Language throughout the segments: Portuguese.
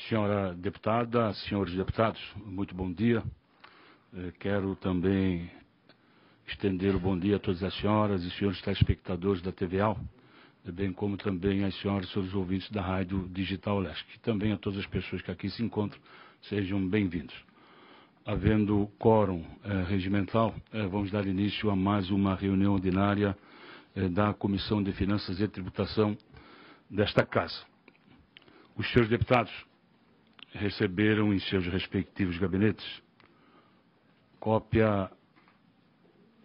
Senhora deputada, senhores deputados, muito bom dia. Quero também estender o bom dia a todas as senhoras e senhores telespectadores da TVAL, bem como também às senhoras e senhores ouvintes da Rádio Digital Leste, e também a todas as pessoas que aqui se encontram, sejam bem-vindos. Havendo quórum regimental, vamos dar início a mais uma reunião ordinária da Comissão de Finanças e Tributação desta Casa. Os senhores deputados receberam em seus respectivos gabinetes cópia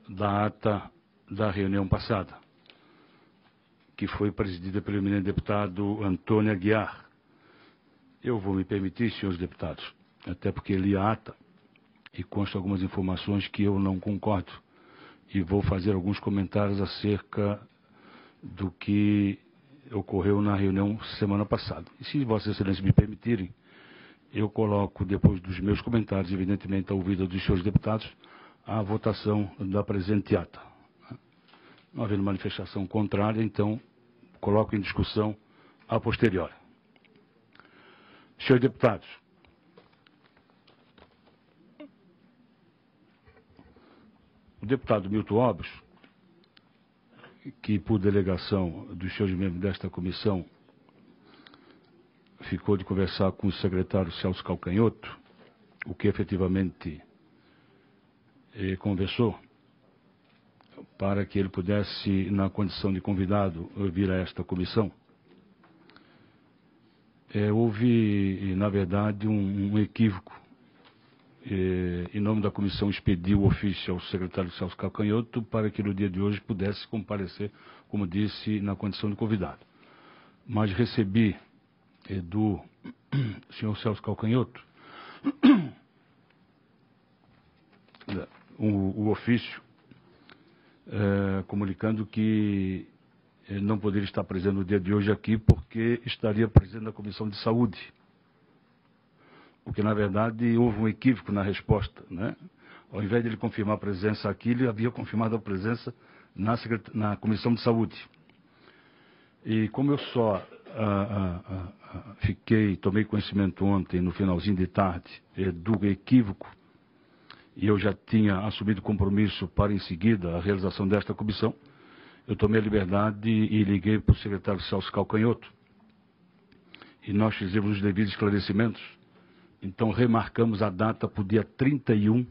da ata da reunião passada, que foi presidida pelo eminente deputado Antônio Aguiar. Eu vou me permitir, senhores deputados, até porque li a ata e consta algumas informações que eu não concordo, e vou fazer alguns comentários acerca do que ocorreu na reunião semana passada. E se Vossa Excelência me permitirem, eu coloco, depois dos meus comentários, evidentemente, ao ouvido dos senhores deputados, a votação da presente ata. Não havendo manifestação contrária, então, coloco em discussão a posteriori. Senhores deputados, o deputado Milton Obres, que por delegação dos senhores membros desta comissão ficou de conversar com o secretário Celso Calcanhoto, o que efetivamente conversou, para que ele pudesse, na condição de convidado, vir a esta comissão. Houve, na verdade, um equívoco. Em nome da comissão, expediu o ofício ao secretário Celso Calcanhoto para que no dia de hoje pudesse comparecer, como disse, na condição de convidado. Mas recebi do senhor Celso Calcanhoto o ofício comunicando que não poderia estar presente no dia de hoje aqui porque estaria presente na Comissão de Saúde. Porque, na verdade, houve um equívoco na resposta, né? Ao invés de ele confirmar a presença aqui, ele havia confirmado a presença na Comissão de Saúde. E como eu só tomei conhecimento ontem, no finalzinho de tarde, do equívoco, e eu já tinha assumido compromisso para, em seguida, a realização desta comissão, eu tomei a liberdade e liguei para o secretário Celso Calcanhoto. E nós fizemos os devidos esclarecimentos. Então, remarcamos a data para o dia 31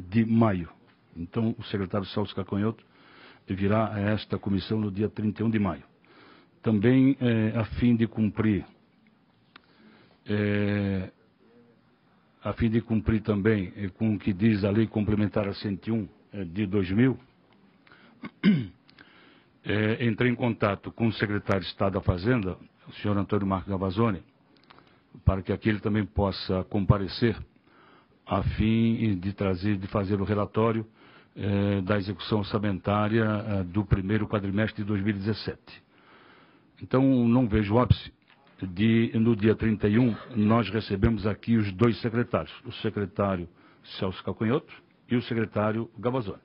de maio. Então, o secretário Celso Calcanhoto virá a esta comissão no dia 31 de maio. Também, a fim de cumprir também com o que diz a Lei Complementar a 101 de 2000, entrei em contato com o secretário de Estado da Fazenda, o senhor Antônio Marcos Gavazoni, para que aqui ele também possa comparecer, a fim de fazer o relatório da execução orçamentária do primeiro quadrimestre de 2017. Então, não vejo óbice no dia 31, nós recebemos aqui os dois secretários, o secretário Celso Calcanhoto e o secretário Gavazoni.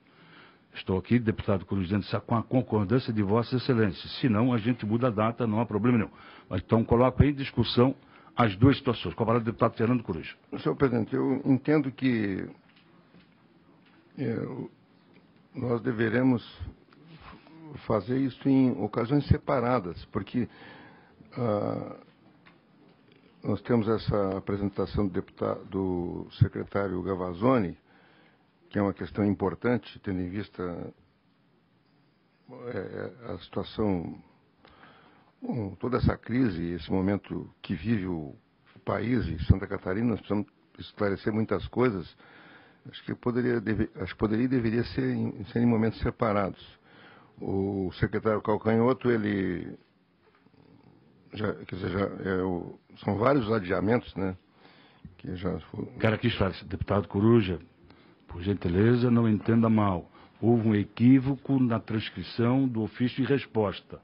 Estou aqui, deputado Coruja, com a concordância de Vossa Excelência. Se não, a gente muda a data, não há problema nenhum. Então, coloco em discussão as duas situações. Com a palavra do deputado Fernando Coruja. Senhor presidente, eu entendo que nós deveremos fazer isso em ocasiões separadas, porque nós temos essa apresentação do secretário Gavazoni, que é uma questão importante, tendo em vista a situação, toda essa crise, esse momento que vive o país e Santa Catarina. Nós precisamos esclarecer muitas coisas. Acho que poderia e deveria ser em momentos separados. O secretário Calcanhoto, ele são vários adiamentos, né? Que já foram... Quero aqui esclarecer, deputado Coruja, por gentileza, não entenda mal. Houve um equívoco na transcrição do ofício e resposta.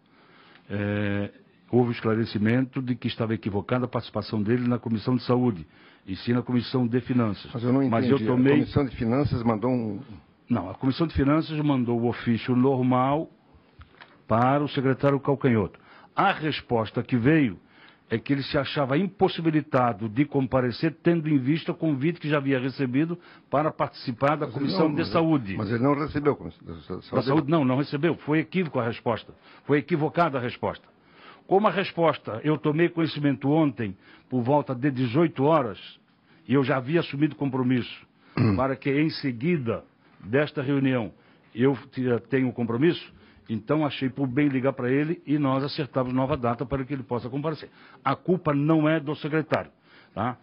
Houve esclarecimento de que estava equivocada a participação dele na Comissão de Saúde, e sim na Comissão de Finanças. Mas eu não entendi. A Comissão de Finanças mandou um... Não, a Comissão de Finanças mandou o ofício normal para o secretário Calcanhoto. A resposta que veio é que ele se achava impossibilitado de comparecer, tendo em vista o convite que já havia recebido para participar da Comissão de Saúde. Mas ele não recebeu a Comissão da Saúde. Não recebeu. Foi equívoco a resposta. Foi equivocada a resposta. Como a resposta eu tomei conhecimento ontem, por volta de 18 horas, e eu já havia assumido compromisso para que em seguida desta reunião eu tenha um compromisso, então achei por bem ligar para ele e nós acertamos nova data para que ele possa comparecer. A culpa não é do secretário, tá?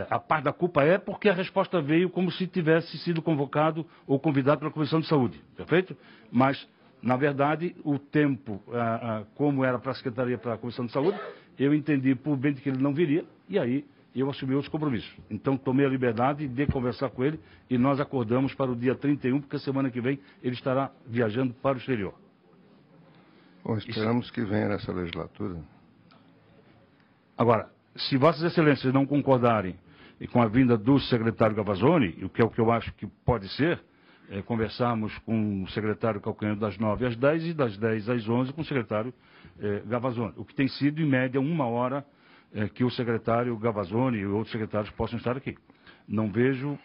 A parte da culpa é porque a resposta veio como se tivesse sido convocado ou convidado pela Comissão de Saúde, perfeito? Mas, na verdade, o tempo, como era para a Secretaria, para a Comissão de Saúde, eu entendi por bem de que ele não viria e aí eu assumi outros compromissos. Então, tomei a liberdade de conversar com ele e nós acordamos para o dia 31, porque semana que vem ele estará viajando para o exterior. Bom, esperamos que venha nessa legislatura. Agora, se Vossas Excelências não concordarem com a vinda do secretário Gavazzoni, o que é o que eu acho que pode ser, conversarmos com o secretário Calcanhoto das 9 às 10 e das 10 às 11 com o secretário Gavazzoni. O que tem sido, em média, 1 hora que o secretário Gavazzoni e outros secretários possam estar aqui. Não vejo,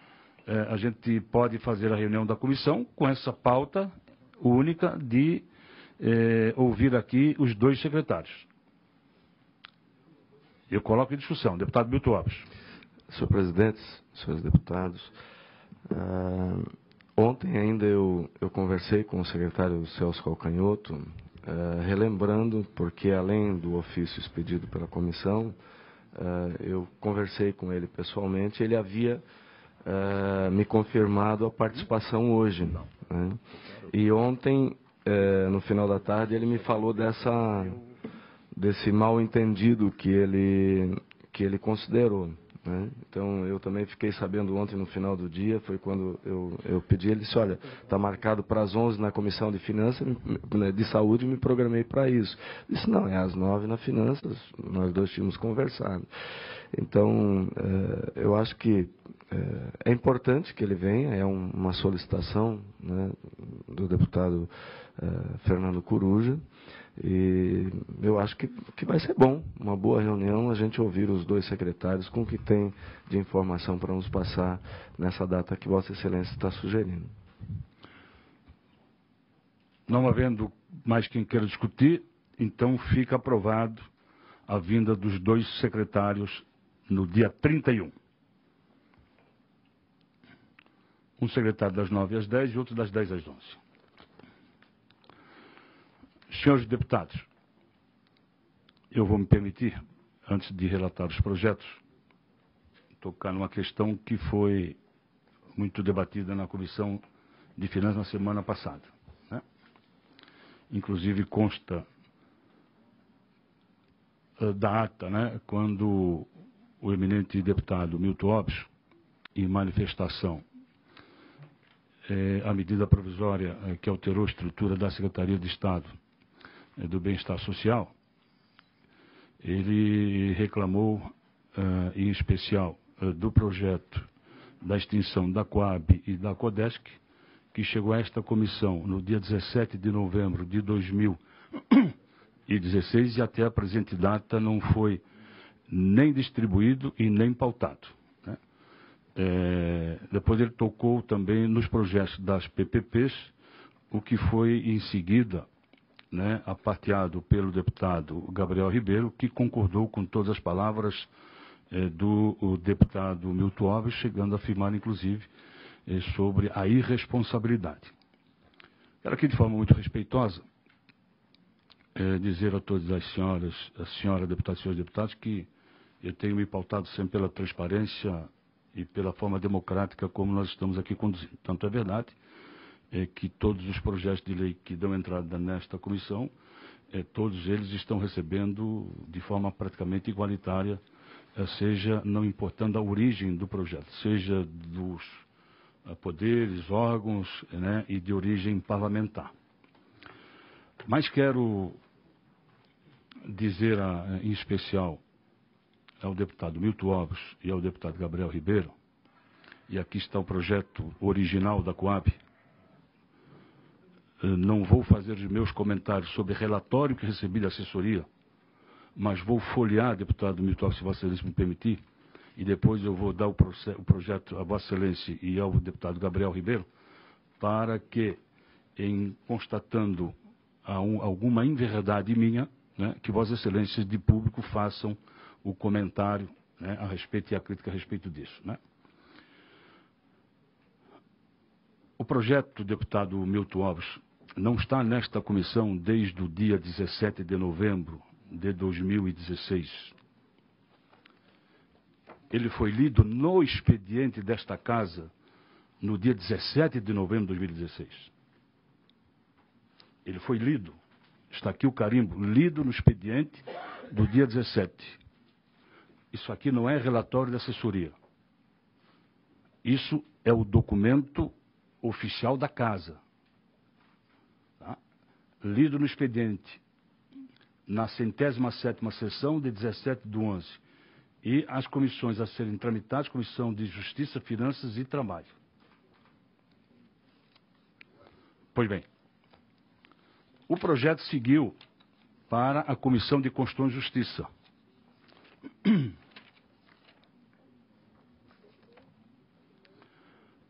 a gente pode fazer a reunião da comissão com essa pauta única de ouvir aqui os 2 secretários. Eu coloco em discussão. Deputado Milton Alves. Senhor presidente, senhores deputados, ontem ainda eu conversei com o secretário Celso Calcanhoto, relembrando, porque além do ofício expedido pela comissão, eu conversei com ele pessoalmente, ele havia me confirmado a participação hoje. Né? E ontem, no final da tarde, ele me falou desse mal-entendido que ele considerou. Né? Então, eu também fiquei sabendo ontem, no final do dia, foi quando eu pedi, ele disse, olha, está marcado para as 11 na Comissão de Finanças, de Saúde, e me programei para isso. Eu disse, não, é às 9 na Finanças, nós 2 tínhamos conversado. Então, eu acho que é importante que ele venha, é uma solicitação, né, do deputado Fernando Coruja, e eu acho que vai ser bom, uma boa reunião, a gente ouvir os 2 secretários com o que tem de informação para nos passar nessa data que Vossa Excelência está sugerindo. Não havendo mais quem queira discutir, então fica aprovado a vinda dos 2 secretários no dia 31. Um secretário das 9 às 10 e outro das 10 às 11. Senhores deputados, eu vou me permitir, antes de relatar os projetos, tocar numa questão que foi muito debatida na Comissão de Finanças na semana passada. Né? Inclusive consta da ata, né, quando o eminente deputado Milton Alves, em manifestação, a medida provisória que alterou a estrutura da Secretaria de Estado do Bem-Estar Social, ele reclamou, em especial, do projeto da extinção da Coab e da Codesc, que chegou a esta comissão no dia 17 de novembro de 2016 e até a presente data não foi nem distribuído e nem pautado. Né? Depois ele tocou também nos projetos das PPPs, o que foi em seguida, né, aparteado pelo deputado Gabriel Ribeiro, que concordou com todas as palavras do deputado Milton Alves, chegando a afirmar, inclusive, sobre a irresponsabilidade. Quero aqui, de forma muito respeitosa, dizer a todas as senhoras, deputadas e senhores deputados, que eu tenho me pautado sempre pela transparência e pela forma democrática como nós estamos aqui conduzindo. Tanto é verdade que todos os projetos de lei que dão entrada nesta comissão, todos eles estão recebendo de forma praticamente igualitária, seja não importando a origem do projeto, seja dos poderes, órgãos, né, e de origem parlamentar. Mas quero dizer em especial ao deputado Milton Alves e ao deputado Gabriel Ribeiro, e aqui está o projeto original da Coab. Não vou fazer os meus comentários sobre relatório que recebi da assessoria, mas vou folhear, deputado Milton, se Vossa Excelência me permitir, e depois eu vou dar o projeto a Vossa Excelência e ao deputado Gabriel Ribeiro, para que, em constatando alguma inverdade minha, né, que Vossa Excelência de público façam o comentário, né, a respeito e a crítica a respeito disso, né? O projeto, deputado Milton Alves, não está nesta comissão desde o dia 17 de novembro de 2016. Ele foi lido no expediente desta casa no dia 17 de novembro de 2016. Ele foi lido. Está aqui o carimbo, lido no expediente do dia 17. Isso aqui não é relatório de assessoria. Isso é o documento oficial da casa. Tá? Lido no expediente, na 107ª sessão de 17/11. E as comissões a serem tramitadas, Comissão de Justiça, Finanças e Trabalho. Pois bem, o projeto seguiu para a Comissão de Constituição e Justiça.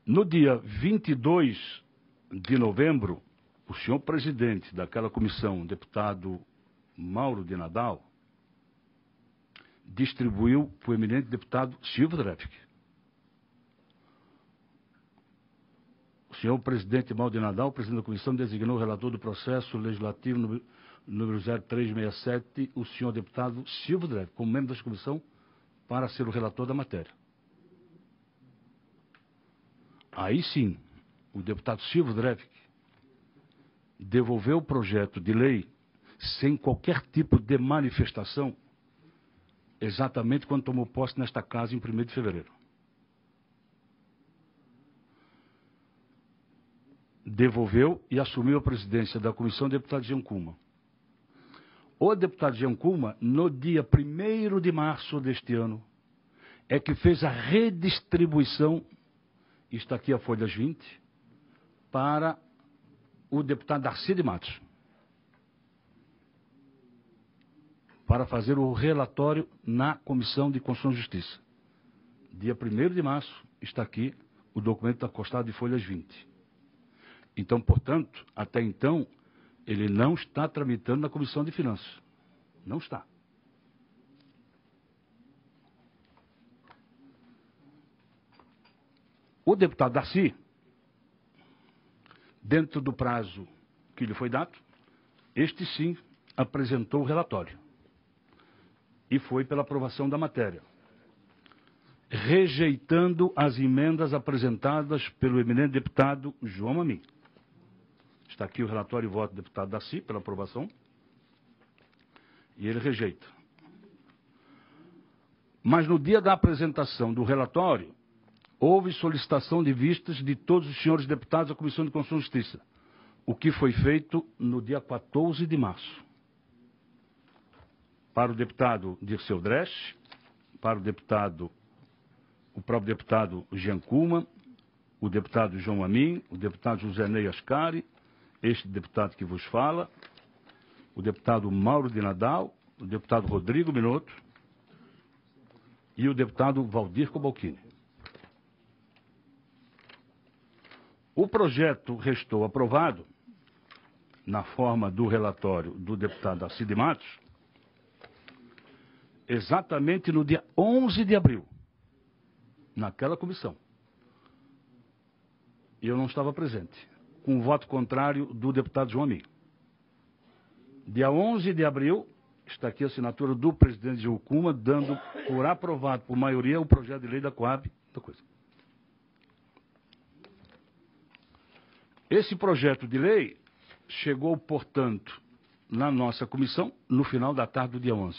No dia 22 de novembro, o senhor presidente daquela comissão, deputado Mauro de Nadal, distribuiu para o eminente deputado Silvio Drepke. O senhor presidente Mauro de Nadal, presidente da comissão, designou o relator do processo legislativo número 0367, o senhor deputado Silvio Drepke, como membro dessa comissão, para ser o relator da matéria. Aí sim, o deputado Silvio Drepke devolveu o projeto de lei sem qualquer tipo de manifestação, exatamente quando tomou posse nesta casa em 1º de fevereiro. Devolveu e assumiu a presidência da comissão o deputado Jean Kuma. O deputado Jean Kuma, no dia 1º de março deste ano, é que fez a redistribuição, está aqui a folhas 20, para o deputado Darcy de Matos, para fazer o relatório na Comissão de Constituição e Justiça. Dia 1º de março, está aqui o documento acostado de folhas 20. Então, portanto, até então, ele não está tramitando na Comissão de Finanças. Não está. O deputado Darcy, dentro do prazo que lhe foi dado, este sim apresentou o relatório. E foi pela aprovação da matéria, rejeitando as emendas apresentadas pelo eminente deputado João Amin. Está aqui o relatório e voto do deputado Darcy pela aprovação. E ele rejeita. Mas no dia da apresentação do relatório, houve solicitação de vistas de todos os senhores deputados à Comissão de Constituição e Justiça, o que foi feito no dia 14 de março. Para o deputado Dirceu Dresch, para o próprio deputado Jean Kuma, o deputado João Amin, o deputado José Ney Ascari, este deputado que vos fala, o deputado Mauro de Nadal, o deputado Rodrigo Minotto e o deputado Valdir Cobalcini. O projeto restou aprovado, na forma do relatório do deputado Darcy de Matos, exatamente no dia 11 de abril, naquela comissão. E eu não estava presente, com o voto contrário do deputado João Amin. Dia 11 de abril, está aqui a assinatura do presidente Jean Kuma, dando por aprovado por maioria o projeto de lei da Coab. Esse projeto de lei chegou, portanto, na nossa comissão no final da tarde do dia 11.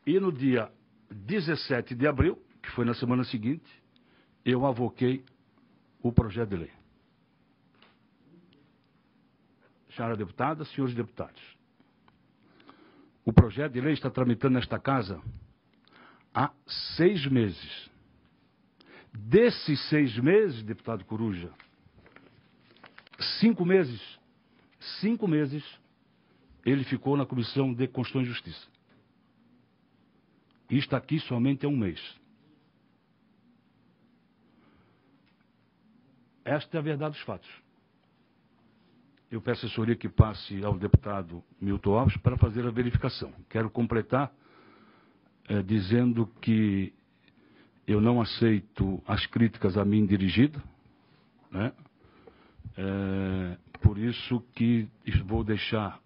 E no dia 17 de abril, que foi na semana seguinte, eu avoquei o projeto de lei. Senhora deputada, senhores deputados, o projeto de lei está tramitando nesta casa há 6 meses. Desses 6 meses, deputado Coruja, 5 meses 5 meses ele ficou na Comissão de Constituição e Justiça. E está aqui somente há um mês. Esta é a verdade dos fatos. Eu peço a assessoria que passe ao deputado Milton Alves para fazer a verificação. Quero completar dizendo que eu não aceito as críticas a mim dirigidas, né? Por isso que vou deixar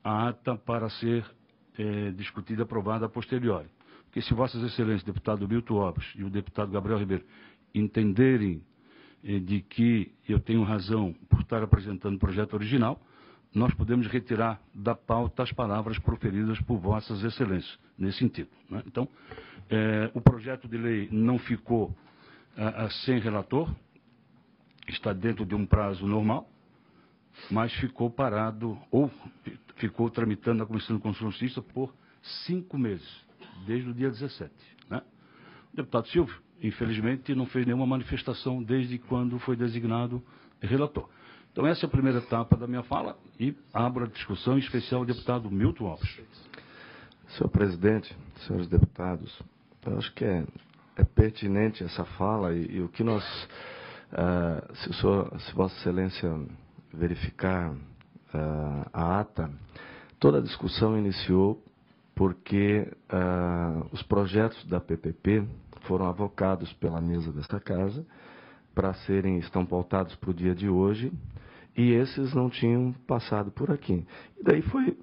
a ata para ser discutida e aprovada a posteriori. Porque se Vossas Excelências, o deputado Milton Alves e o deputado Gabriel Ribeiro, entenderem de que eu tenho razão por estar apresentando o projeto original, nós podemos retirar da pauta as palavras proferidas por Vossas Excelências, nesse sentido, né? Então, o projeto de lei não ficou sem relator, está dentro de um prazo normal, mas ficou parado, ou ficou tramitando na Comissão de Constituição e Justiça por 5 meses, desde o dia 17. Né? O deputado Silvio, infelizmente, não fez nenhuma manifestação desde quando foi designado relator. Então, essa é a primeira etapa da minha fala e abro a discussão, em especial o deputado Milton Alves. Senhor presidente, senhores deputados, eu acho que é pertinente essa fala e o que nós, se Vossa Excelência verificar a ata, toda a discussão iniciou porque os projetos da PPP foram avocados pela mesa desta casa estão pautados para o dia de hoje, e esses não tinham passado por aqui. E daí foi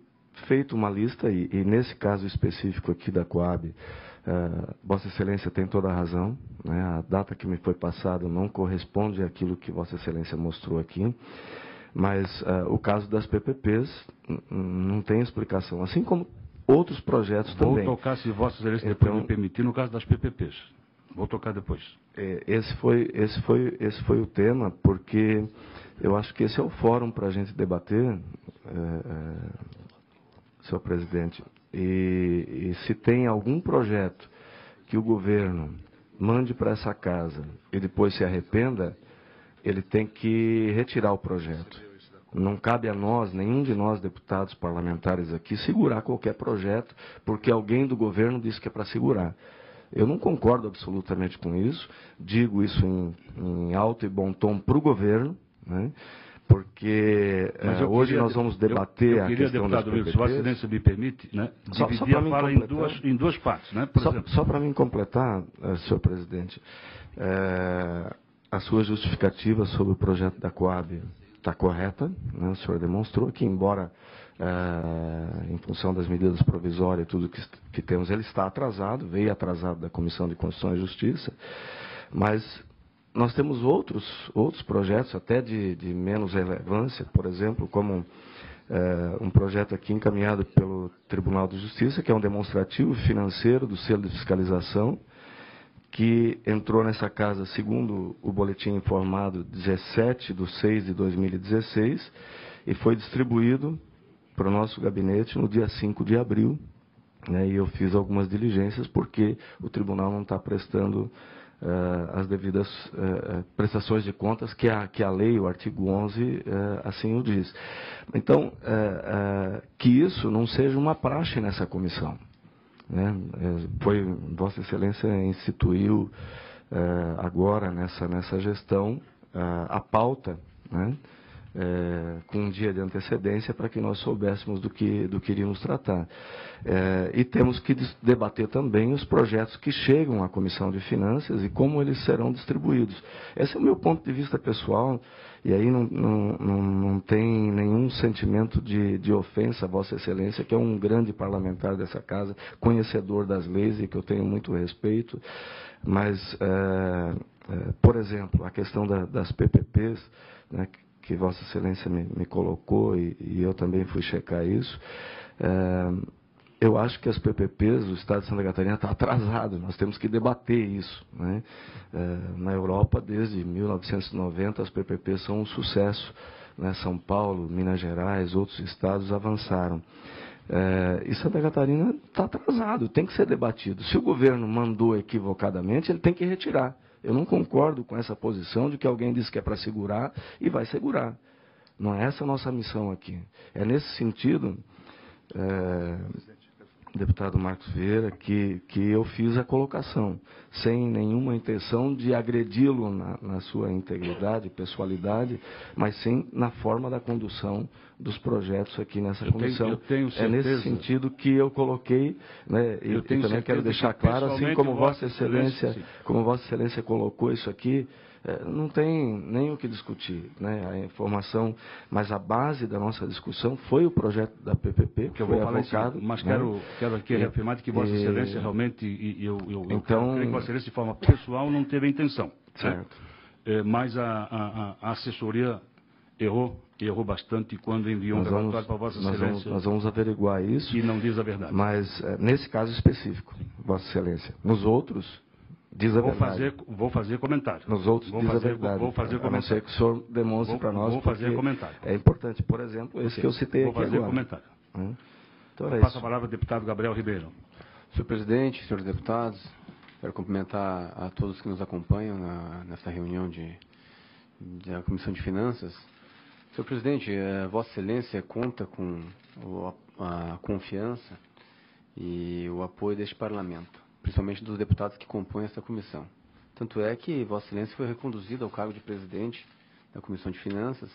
feita uma lista, e nesse caso específico aqui da Coab, Vossa Excelência tem toda a razão, né? A data que me foi passada não corresponde àquilo que Vossa Excelência mostrou aqui, mas o caso das PPPs não tem explicação, assim como outros projetos também. Vou tocar, se Vossa Excelência depois me permitir, no caso das PPPs. Vou tocar depois. Esse foi o tema, porque eu acho que esse é o fórum para a gente debater, senhor presidente. E se tem algum projeto que o governo mande para essa casa e depois se arrependa, ele tem que retirar o projeto. Não cabe a nós, nenhum de nós deputados parlamentares aqui, segurar qualquer projeto, porque alguém do governo disse que é para segurar. Eu não concordo absolutamente com isso, digo isso em alto e bom tom para o governo, né? Porque hoje nós vamos debater a questão das PPPs. Se Vossa Excelência me permite, né, dividir a fala em duas partes. Né? Só para mim completar, senhor presidente, a sua justificativa sobre o projeto da Coab está correta, né? O senhor demonstrou que, embora em função das medidas provisórias e tudo que temos, ele está atrasado, veio atrasado da Comissão de Constituição e Justiça, mas nós temos outros projetos, até de menos relevância, por exemplo, como um projeto aqui encaminhado pelo Tribunal de Justiça, que é um demonstrativo financeiro do selo de fiscalização, que entrou nessa casa, segundo o boletim informado, 17/6/2016, e foi distribuído para o nosso gabinete no dia 5 de abril, né, e eu fiz algumas diligências porque o tribunal não está prestando as devidas prestações de contas que a lei, o artigo 11, assim o diz. Então, que isso não seja uma praxe nessa comissão. Né? Vossa Excelência instituiu agora nessa gestão a pauta, né? Com um dia de antecedência para que nós soubéssemos do que iríamos tratar. E temos que debater também os projetos que chegam à Comissão de Finanças e como eles serão distribuídos. Esse é o meu ponto de vista pessoal, e aí não tem nenhum sentimento de ofensa a Vossa Excelência, que é um grande parlamentar dessa casa, conhecedor das leis e que eu tenho muito respeito, mas, por exemplo, a questão das PPPs, né, que Vossa Excelência me colocou e eu também fui checar isso, eu acho que as PPPs, o Estado de Santa Catarina está atrasado, nós temos que debater isso. Né? Na Europa, desde 1990, as PPPs são um sucesso. Né? São Paulo, Minas Gerais, outros estados avançaram. E Santa Catarina está atrasado, tem que ser debatido. Se o governo mandou equivocadamente, ele tem que retirar. Eu não concordo com essa posição de que alguém disse que é para segurar e vai segurar. Não é essa a nossa missão aqui. É nesse sentido, deputado Marcos Vieira, que eu fiz a colocação, sem nenhuma intenção de agredi-lo na sua integridade, pessoalidade, mas sim na forma da condução dos projetos aqui nessa comissão. Eu tenho certeza. É nesse sentido que eu coloquei, né, e também quero deixar claro, assim como Vossa Excelência colocou isso aqui, não tem nem o que discutir, né, a informação, mas a base da nossa discussão foi o projeto da PPP, que foi avocado. Mas quero aqui reafirmar que Vossa Excelência realmente, eu creio que Vossa Excelência de forma pessoal não teve a intenção. Certo. Né? Mas a assessoria errou bastante quando enviou um relatório para Vossa Excelência. Nós vamos averiguar isso. E não diz a verdade. Mas nesse caso específico, Vossa Excelência. Nos outros, diz a verdade. Vou fazer comentário. Nos outros, diz a verdade. Vou fazer comentário. A não ser que o senhor demonstre para nós. Vou fazer comentário. É importante, por exemplo, esse que eu citei aqui agora. Vou fazer comentário. Então, Passo a palavra ao deputado Gabriel Ribeiro. Senhor presidente, senhores deputados, quero cumprimentar a todos que nos acompanham nesta reunião da Comissão de Finanças. Senhor presidente, Vossa Excelência conta com a confiança e o apoio deste parlamento, principalmente dos deputados que compõem essa comissão. Tanto é que Vossa Excelência foi reconduzido ao cargo de presidente da Comissão de Finanças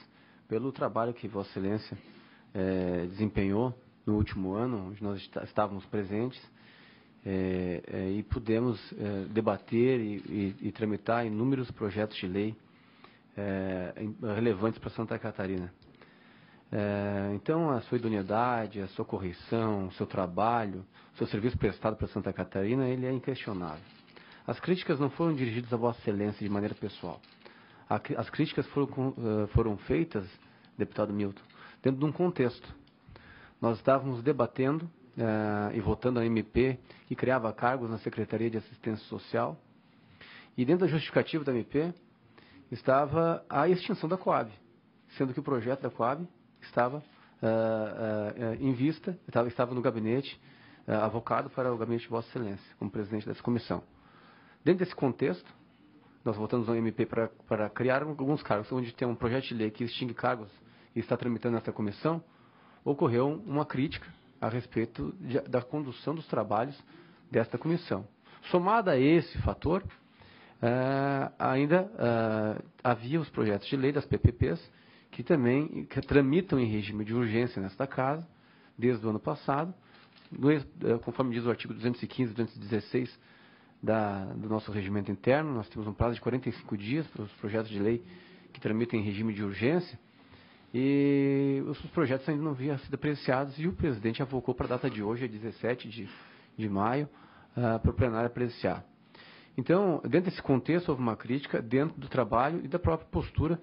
pelo trabalho que Vossa Excelência desempenhou no último ano, onde nós estávamos presentes, e pudemos debater e tramitar inúmeros projetos de lei relevantes para Santa Catarina. Então, a sua idoneidade, a sua correção, o seu trabalho, o seu serviço prestado para Santa Catarina, ele é inquestionável. As críticas não foram dirigidas a Vossa Excelência de maneira pessoal. As críticas foram feitas, deputado Milton, dentro de um contexto. Nós estávamos debatendo e votando a MP que criava cargos na Secretaria de Assistência Social, e dentro da justificativa da MP estava a extinção da Coab, sendo que o projeto da Coab estava em vista, estava no gabinete, avocado para o gabinete de Vossa Excelência, como presidente dessa comissão. Dentro desse contexto, nós votamos a MP para criar alguns cargos, onde tem um projeto de lei que extingue cargos e está tramitando nessa comissão. Ocorreu uma crítica a respeito da condução dos trabalhos desta comissão. Somada a esse fator, ainda havia os projetos de lei das PPPs, que também tramitam em regime de urgência nesta casa, desde o ano passado, conforme diz o artigo 215 e 216 do nosso regimento interno. Nós temos um prazo de 45 dias para os projetos de lei que tramitam em regime de urgência, e os projetos ainda não haviam sido apreciados, e o presidente avocou para a data de hoje, 17 de maio, para o plenário apreciar. Então, dentro desse contexto, houve uma crítica dentro do trabalho e da própria postura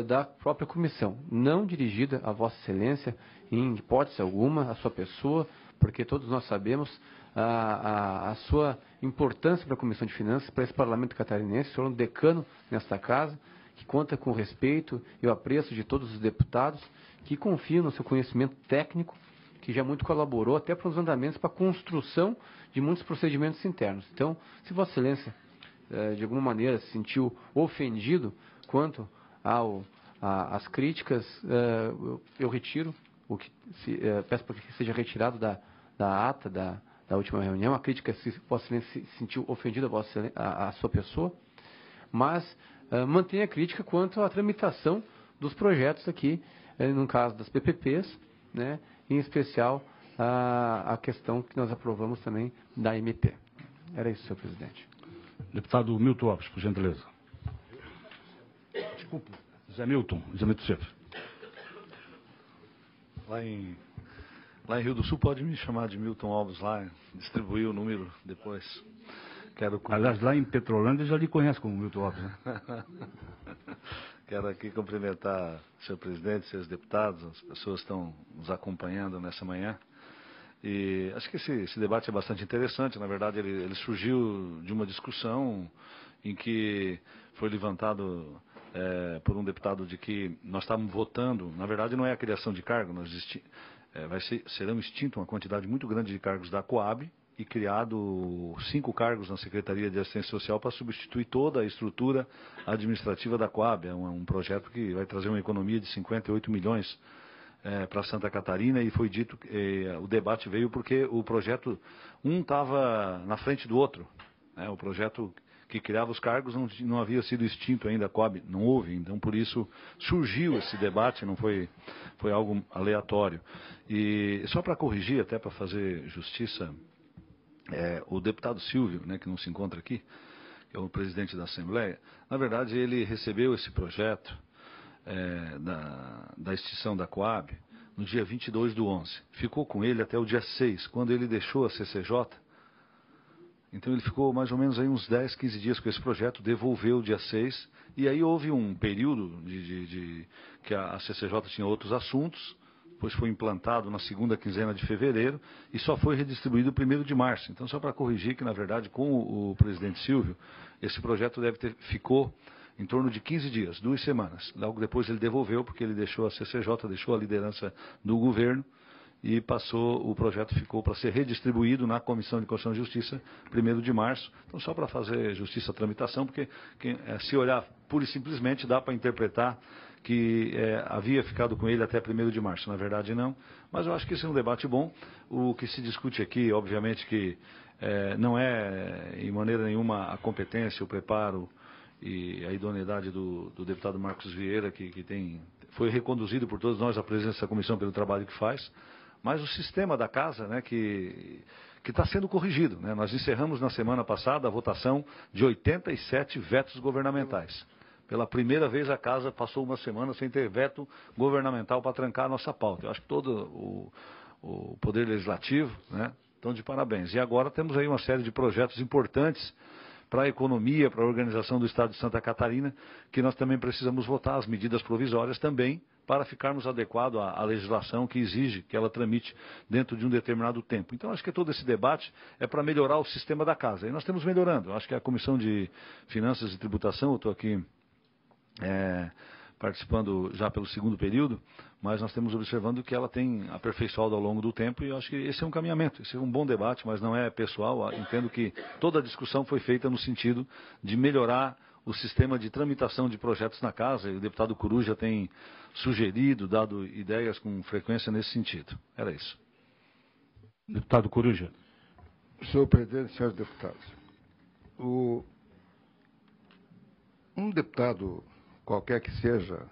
da própria comissão, não dirigida a Vossa Excelência, em hipótese alguma, a sua pessoa, porque todos nós sabemos a sua importância para a Comissão de Finanças, para esse Parlamento catarinense. O senhor é um decano nesta casa, que conta com o respeito e o apreço de todos os deputados, que confiam no seu conhecimento técnico, que já muito colaborou até para os andamentos, para a construção de muitos procedimentos internos. Então, se Vossa Excelência, de alguma maneira, se sentiu ofendido quanto às críticas, eu retiro, peço para que seja retirado da ata da última reunião, a crítica, se Vossa Excelência se sentiu ofendido a sua pessoa, mas mantém a crítica quanto à tramitação dos projetos aqui, no caso das PPPs, né, em especial a questão que nós aprovamos também da MP. Era isso, senhor presidente. Deputado Milton Alves, por gentileza. Desculpa, Zé Milton Schaeffer. Lá em Rio do Sul pode me chamar de Milton Alves lá, distribuir o número depois. Aliás, lá em Petrolândia já lhe conhece como Milton Alves, né? Quero aqui cumprimentar o senhor presidente, seus deputados, as pessoas que estão nos acompanhando nessa manhã. E acho que esse debate é bastante interessante. Na verdade, ele surgiu de uma discussão em que foi levantado por um deputado de que nós estávamos votando. Na verdade, não é a criação de cargo, serão extintos uma quantidade muito grande de cargos da Coab, e criado 5 cargos na Secretaria de Assistência Social para substituir toda a estrutura administrativa da Coab. É um projeto que vai trazer uma economia de 58 milhões para Santa Catarina, e foi dito que o debate veio porque o projeto, um estava na frente do outro. O projeto que criava os cargos não havia sido extinto ainda, a Coab não houve, então por isso surgiu esse debate, não foi algo aleatório. E só para corrigir, até para fazer justiça, o deputado Silvio, né, que não se encontra aqui, que é o presidente da Assembleia, na verdade ele recebeu esse projeto da extinção da Coab no dia 22/11. Ficou com ele até o dia 6, quando ele deixou a CCJ. Então ele ficou mais ou menos aí uns 10, 15 dias com esse projeto, devolveu o dia 6, e aí houve um período que a CCJ tinha outros assuntos, depois foi implantado na segunda quinzena de fevereiro e só foi redistribuído 1º de março. Então, só para corrigir que, na verdade, com o presidente Silvio, esse projeto ficou em torno de 15 dias, 2 semanas. Logo depois ele devolveu, porque ele deixou a CCJ, deixou a liderança do governo, e o projeto ficou para ser redistribuído na Comissão de Constituição e Justiça, 1º de março. Então, só para fazer justiça à tramitação, porque se olhar pura e simplesmente, dá para interpretar que havia ficado com ele até 1º de março. Na verdade, não. Mas eu acho que esse é um debate bom. O que se discute aqui, obviamente, que não é, em maneira nenhuma, a competência, o preparo e a idoneidade do deputado Marcos Vieira, que foi reconduzido por todos nós à presidência da comissão pelo trabalho que faz, mas o sistema da casa, né, que está sendo corrigido. Né? Nós encerramos na semana passada a votação de 87 vetos governamentais. Pela primeira vez a casa passou uma semana sem ter veto governamental para trancar a nossa pauta. Eu acho que todo o Poder Legislativo, né, estão de parabéns. E agora temos aí uma série de projetos importantes para a economia, para a organização do Estado de Santa Catarina, que nós também precisamos votar, as medidas provisórias também, para ficarmos adequados à legislação que exige que ela tramite dentro de um determinado tempo. Então, acho que todo esse debate é para melhorar o sistema da casa. E nós estamos melhorando. Eu acho que a Comissão de Finanças e Tributação, eu estou aqui participando já pelo 2º período, mas nós temos observando que ela tem aperfeiçoado ao longo do tempo, e eu acho que esse é um caminhamento, esse é um bom debate, mas não é pessoal. Entendo que toda a discussão foi feita no sentido de melhorar o sistema de tramitação de projetos na casa, e o deputado Coruja tem sugerido, dado ideias com frequência nesse sentido. Era isso. Deputado Coruja. Senhor presidente, senhores deputados, um deputado, qualquer que seja,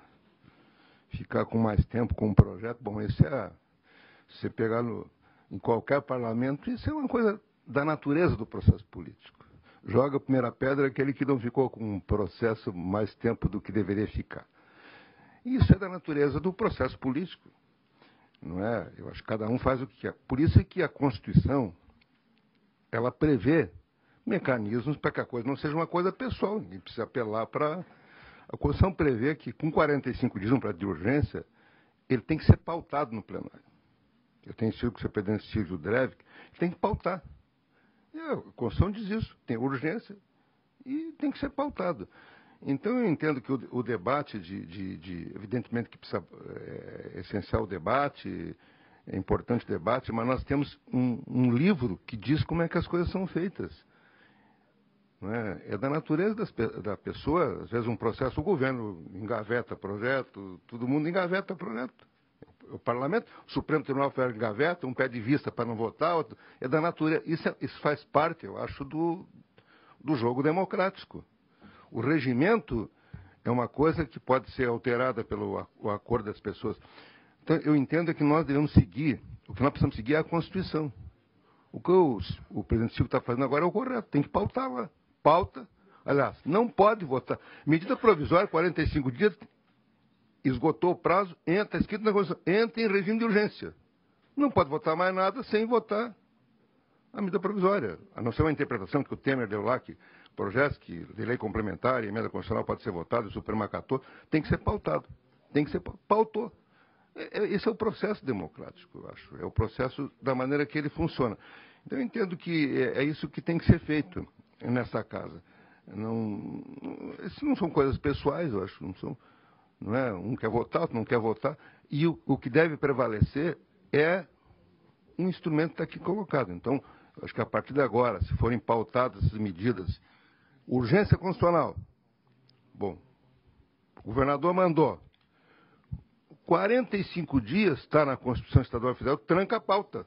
ficar com mais tempo com um projeto, bom, isso você pegar em qualquer parlamento, isso é uma coisa da natureza do processo político. Joga a primeira pedra aquele que não ficou com um processo mais tempo do que deveria ficar. Isso é da natureza do processo político. Não é? Eu acho que cada um faz o que quer. Por isso é que a Constituição, ela prevê mecanismos para que a coisa não seja uma coisa pessoal. Ninguém precisa apelar para... A Constituição prevê que, com 45 dias, um projeto de urgência, ele tem que ser pautado no plenário. Eu tenho sido com o senhor presidente Silvio Dreve, tem que pautar. E a Constituição diz isso, tem urgência e tem que ser pautado. Então, eu entendo que o debate evidentemente que precisa, é essencial o debate, é importante o debate, mas nós temos um livro que diz como é que as coisas são feitas. Não é? É da natureza da pessoa, às vezes um processo, o governo engaveta projeto, todo mundo engaveta projeto. O parlamento, o Supremo Tribunal Federal engaveta, um pede vista para não votar, outro, é da natureza. Isso faz parte, eu acho, do jogo democrático. O regimento é uma coisa que pode ser alterada pelo o acordo das pessoas. Então, eu entendo que nós devemos seguir, o que nós precisamos seguir é a Constituição. O que o presidente Silvio está fazendo agora é o correto, tem que pautar lá. Pauta, aliás, não pode votar. Medida provisória, 45 dias, esgotou o prazo, está escrito na Constituição, entra em regime de urgência. Não pode votar mais nada sem votar a medida provisória. A não ser uma interpretação que o Temer deu lá, que projetos de lei complementar e emenda constitucional pode ser votado, o Supremo acatou, tem que ser pautado. Tem que ser pautou. Esse é o processo democrático, eu acho. É o processo da maneira que ele funciona. Então, eu entendo que é isso que tem que ser feito nessa casa. Isso não são coisas pessoais, eu acho. Não é? Um quer votar, outro não quer votar. E o que deve prevalecer é um instrumento que está aqui colocado. Então, acho que a partir de agora, se forem pautadas essas medidas, urgência constitucional, bom, o governador mandou, 45 dias está na Constituição Estadual Federal, tranca a pauta.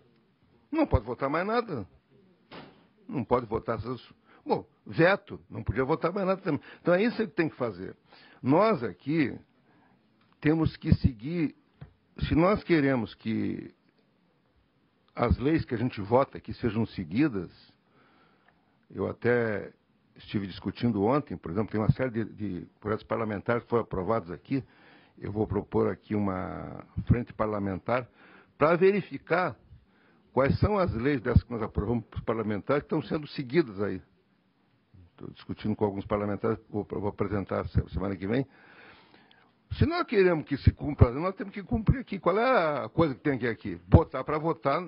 Não pode votar mais nada. Não pode votar essas... Bom, veto, não podia votar mais nada também. Então é isso que tem que fazer. Nós aqui temos que seguir, se nós queremos que as leis que a gente vota aqui sejam seguidas, eu até estive discutindo ontem, por exemplo, tem uma série de projetos parlamentares que foram aprovados aqui, eu vou propor aqui uma frente parlamentar para verificar quais são as leis dessas que nós aprovamos para os parlamentares que estão sendo seguidas aí. Estou discutindo com alguns parlamentares, vou apresentar semana que vem. Se nós queremos que se cumpra, nós temos que cumprir aqui. Qual é a coisa que tem aqui? Botar para votar,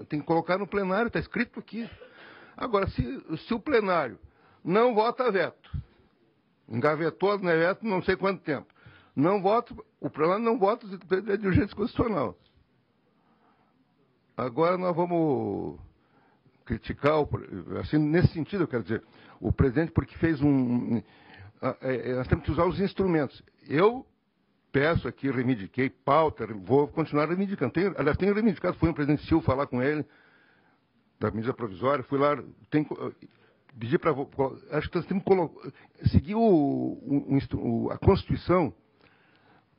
tem que colocar no plenário, está escrito aqui. Agora, se o plenário não vota veto, engavetou no veto não sei quanto tempo, não vota, o plenário não vota de urgência constitucional. Agora nós vamos criticar, assim, nesse sentido, eu quero dizer, o presidente porque fez nós temos que usar os instrumentos. Eu peço aqui, reivindiquei, pauta, vou continuar reivindicando. Aliás, tenho reivindicado, fui no presidente Silva falar com ele, da medida provisória, fui lá, pedi para... Acho que nós temos que seguir a Constituição,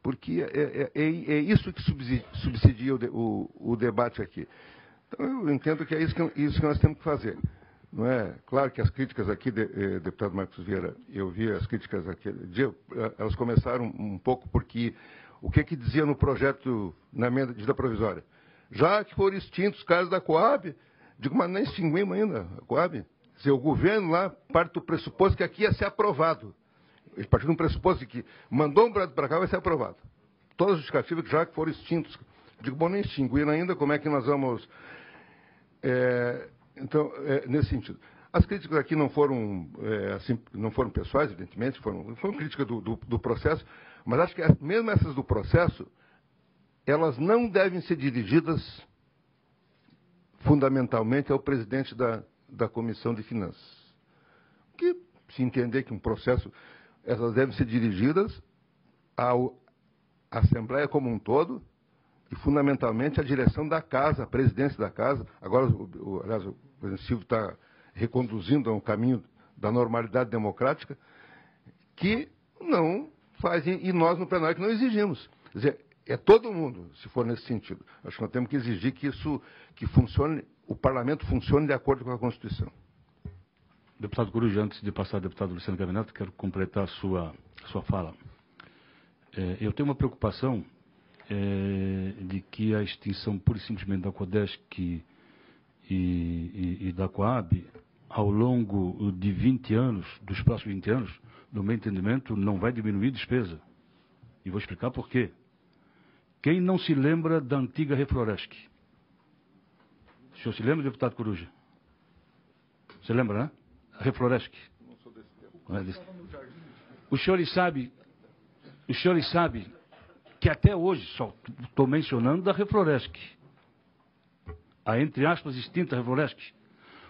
porque é isso que subsidia o debate aqui. Então, eu entendo que é isso que nós temos que fazer. Não é? Claro que as críticas aqui, deputado Marcos Vieira, eu vi as críticas aquele dia, elas começaram um pouco porque o que dizia no projeto, na emenda de medida provisória? Já que foram extintos os casos da Coab, digo, mas nem extinguimos ainda a Coab. Quer dizer, o governo lá parte do pressuposto que aqui ia ser aprovado. Ele partiu de um pressuposto de que mandou um projeto para cá, vai ser aprovado. Todas as justificativas que já foram extintos. Digo, bom, nem extinguiram ainda, como é que nós vamos... Então, nesse sentido. As críticas aqui não foram, assim, não foram pessoais, evidentemente, foram críticas do processo, mas acho que mesmo essas do processo, elas não devem ser dirigidas fundamentalmente ao presidente da Comissão de Finanças. Que, se entender que um processo, elas devem ser dirigidas à Assembleia como um todo, e fundamentalmente à direção da Casa, a presidência da Casa. Agora, aliás, o presidente Silvio está reconduzindo ao caminho da normalidade democrática, que não fazem, e nós no plenário que não exigimos. Quer dizer, é todo mundo, se for nesse sentido. Acho que nós temos que exigir que funcione, o parlamento funcione de acordo com a Constituição. Deputado Coruja, antes de passar ao deputado Luciano Gavinotto, quero completar a sua fala. Eu tenho uma preocupação de que a extinção pura e simplesmente da Codesc e da Coab, ao longo de 20 anos, dos próximos 20 anos, no meu entendimento, não vai diminuir despesa. E vou explicar por quê. Quem não se lembra da antiga Refloresc? O senhor se lembra, deputado Coruja? Você lembra, né? A Refloresc. Os senhores sabem que até hoje, só estou mencionando da Refloresc, a, entre aspas, extinta Refloresc,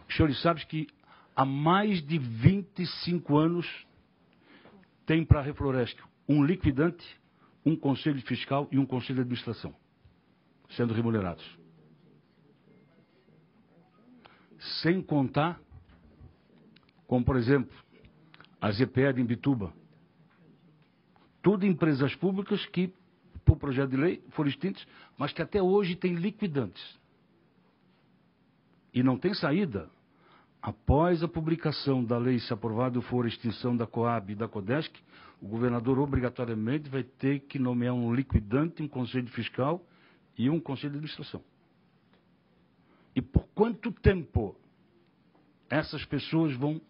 os senhores sabem que há mais de 25 anos tem para a Refloresc um liquidante, um conselho fiscal e um conselho de administração, sendo remunerados. Sem contar com, por exemplo, a ZPE de Imbituba. Tudo empresas públicas que, por projeto de lei, foram extintas, mas que até hoje têm liquidantes. E não tem saída. Após a publicação da lei, se aprovada for a extinção da Coab e da Codesc, o governador obrigatoriamente vai ter que nomear um liquidante, um conselho fiscal e um conselho de administração. E por quanto tempo essas pessoas vão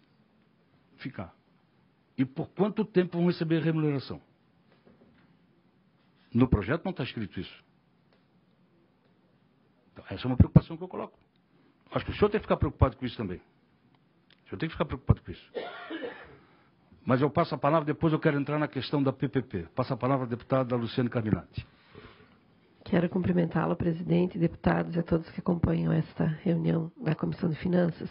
ficar? E por quanto tempo vão receber remuneração? No projeto não está escrito isso. Então, essa é uma preocupação que eu coloco. Acho que o senhor tem que ficar preocupado com isso também. O senhor tem que ficar preocupado com isso. Mas eu passo a palavra, depois eu quero entrar na questão da PPP. Passo a palavra à deputada Luciane Carminati. Quero cumprimentá-lo, presidente, deputados e a todos que acompanham esta reunião da Comissão de Finanças.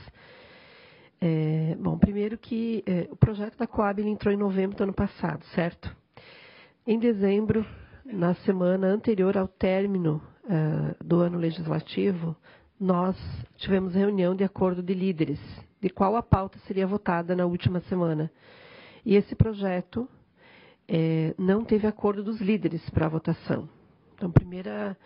Bom, primeiro que o projeto da Coab ele entrou em novembro do ano passado, certo? Em dezembro, na semana anterior ao término do ano legislativo, nós tivemos reunião de acordo de líderes, de qual a pauta seria votada na última semana. E esse projeto não teve acordo dos líderes para a votação. Então, primeira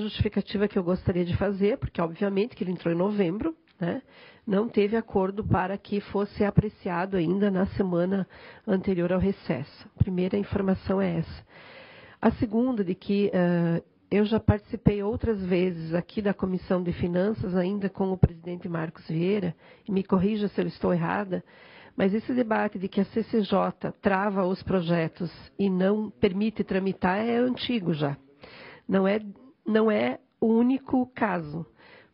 justificativa que eu gostaria de fazer, porque obviamente que ele entrou em novembro, né, não teve acordo para que fosse apreciado ainda na semana anterior ao recesso. A primeira informação é essa. A segunda, de que eu já participei outras vezes aqui da Comissão de Finanças, ainda com o presidente Marcos Vieira, e me corrija se eu estou errada, mas esse debate de que a CCJ trava os projetos e não permite tramitar é antigo já. Não é o único caso.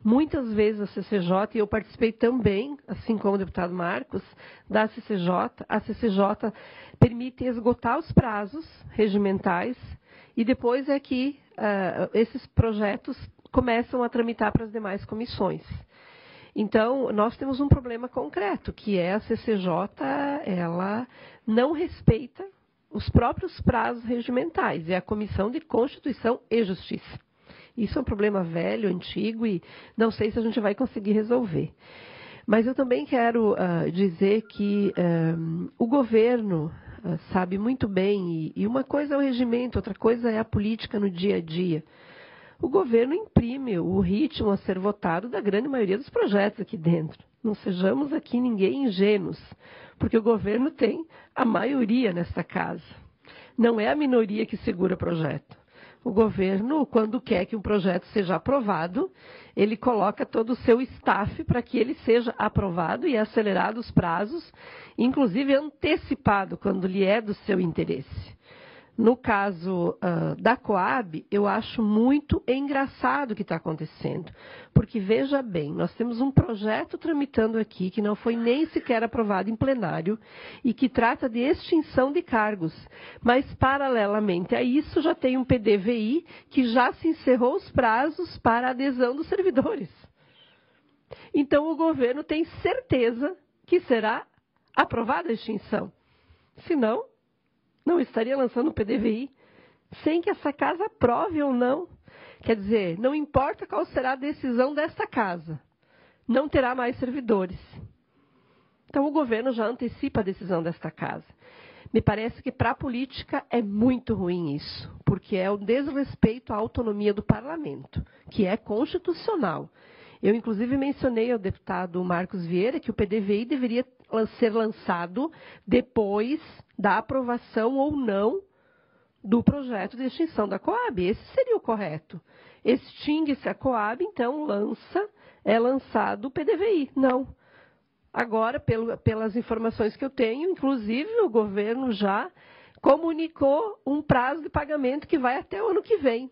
Muitas vezes a CCJ, e eu participei também, assim como o deputado Marcos, da CCJ, a CCJ permite esgotar os prazos regimentais e depois é que esses projetos começam a tramitar para as demais comissões. Então, nós temos um problema concreto, que é a CCJ, ela não respeita os próprios prazos regimentais, é a Comissão de Constituição e Justiça. Isso é um problema velho, antigo, e não sei se a gente vai conseguir resolver. Mas eu também quero dizer que o governo sabe muito bem, e uma coisa é o regimento, outra coisa é a política no dia a dia. O governo imprime o ritmo a ser votado da grande maioria dos projetos aqui dentro. Não sejamos aqui ninguém ingênuos, porque o governo tem a maioria nesta casa. Não é a minoria que segura o projeto. O governo, quando quer que um projeto seja aprovado, ele coloca todo o seu staff para que ele seja aprovado e acelerado os prazos, inclusive antecipado quando lhe é do seu interesse. No caso da Coab, eu acho muito engraçado o que está acontecendo, porque, veja bem, nós temos um projeto tramitando aqui que não foi nem sequer aprovado em plenário e que trata de extinção de cargos, mas, paralelamente a isso, já tem um PDVI que já se encerrou os prazos para a adesão dos servidores. Então, o governo tem certeza que será aprovada a extinção. Se não, não estaria lançando o PDVI sem que essa casa aprove ou não. Quer dizer, não importa qual será a decisão desta casa, não terá mais servidores. Então, o governo já antecipa a decisão desta casa. Me parece que para a política é muito ruim isso, porque é o desrespeito à autonomia do parlamento, que é constitucional. Eu, inclusive, mencionei ao deputado Marcos Vieira que o PDVI deveria ser lançado depois da aprovação ou não do projeto de extinção da Coab. Esse seria o correto. Extingue-se a Coab, então é lançado o PDVI. Não. Agora, pelas informações que eu tenho, inclusive o governo já comunicou um prazo de pagamento que vai até o ano que vem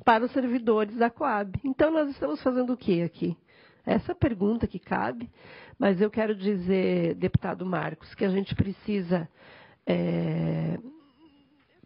para os servidores da Coab. Então, nós estamos fazendo o quê aqui? Essa pergunta que cabe, mas eu quero dizer, deputado Marcos, que a gente precisa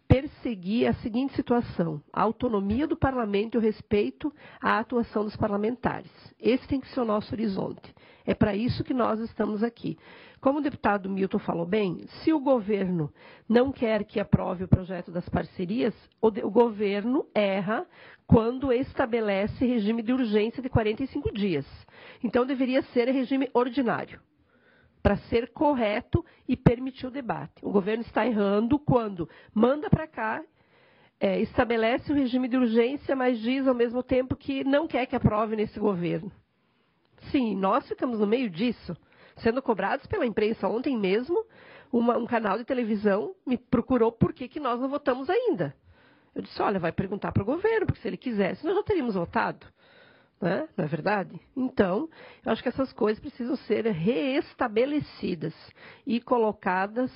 perseguir a seguinte situação: a autonomia do parlamento e o respeito à atuação dos parlamentares. Esse tem que ser o nosso horizonte. É para isso que nós estamos aqui. Como o deputado Milton falou bem, se o governo não quer que aprove o projeto das parcerias, o governo erra quando estabelece regime de urgência de 45 dias. Então, deveria ser regime ordinário, para ser correto e permitir o debate. O governo está errando quando manda para cá, estabelece o regime de urgência, mas diz ao mesmo tempo que não quer que aprove nesse governo. Sim, nós ficamos no meio disso, sendo cobrados pela imprensa. Ontem mesmo, um canal de televisão me procurou por que nós não votamos ainda. Eu disse, olha, vai perguntar para o governo, porque se ele quisesse, nós já teríamos votado. Né? Não é verdade? Então, eu acho que essas coisas precisam ser reestabelecidas e colocadas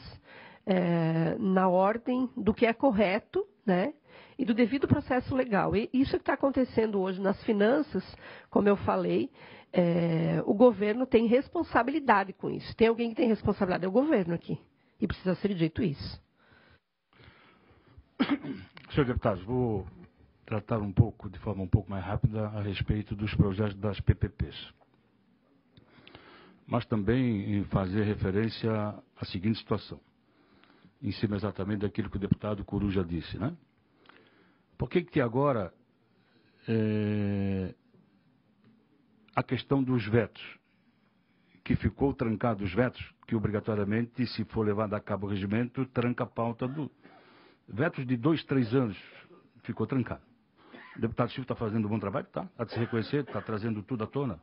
na ordem do que é correto, né? E do devido processo legal. E isso que está acontecendo hoje nas finanças, como eu falei, o governo tem responsabilidade com isso. Tem alguém que tem responsabilidade? É o governo aqui. E precisa ser dito isso. Senhor deputado, vou tratar um pouco, de forma um pouco mais rápida, a respeito dos projetos das PPPs. Mas também fazer referência à seguinte situação, em cima exatamente daquilo que o deputado Coruja disse, né? Por que agora a questão dos vetos, que ficou trancado os vetos, que obrigatoriamente, se for levado a cabo o regimento, tranca a pauta do... Vetos de 2, 3 anos, ficou trancado. O deputado Silvio está fazendo um bom trabalho, tá? Há de se reconhecer, está trazendo tudo à tona.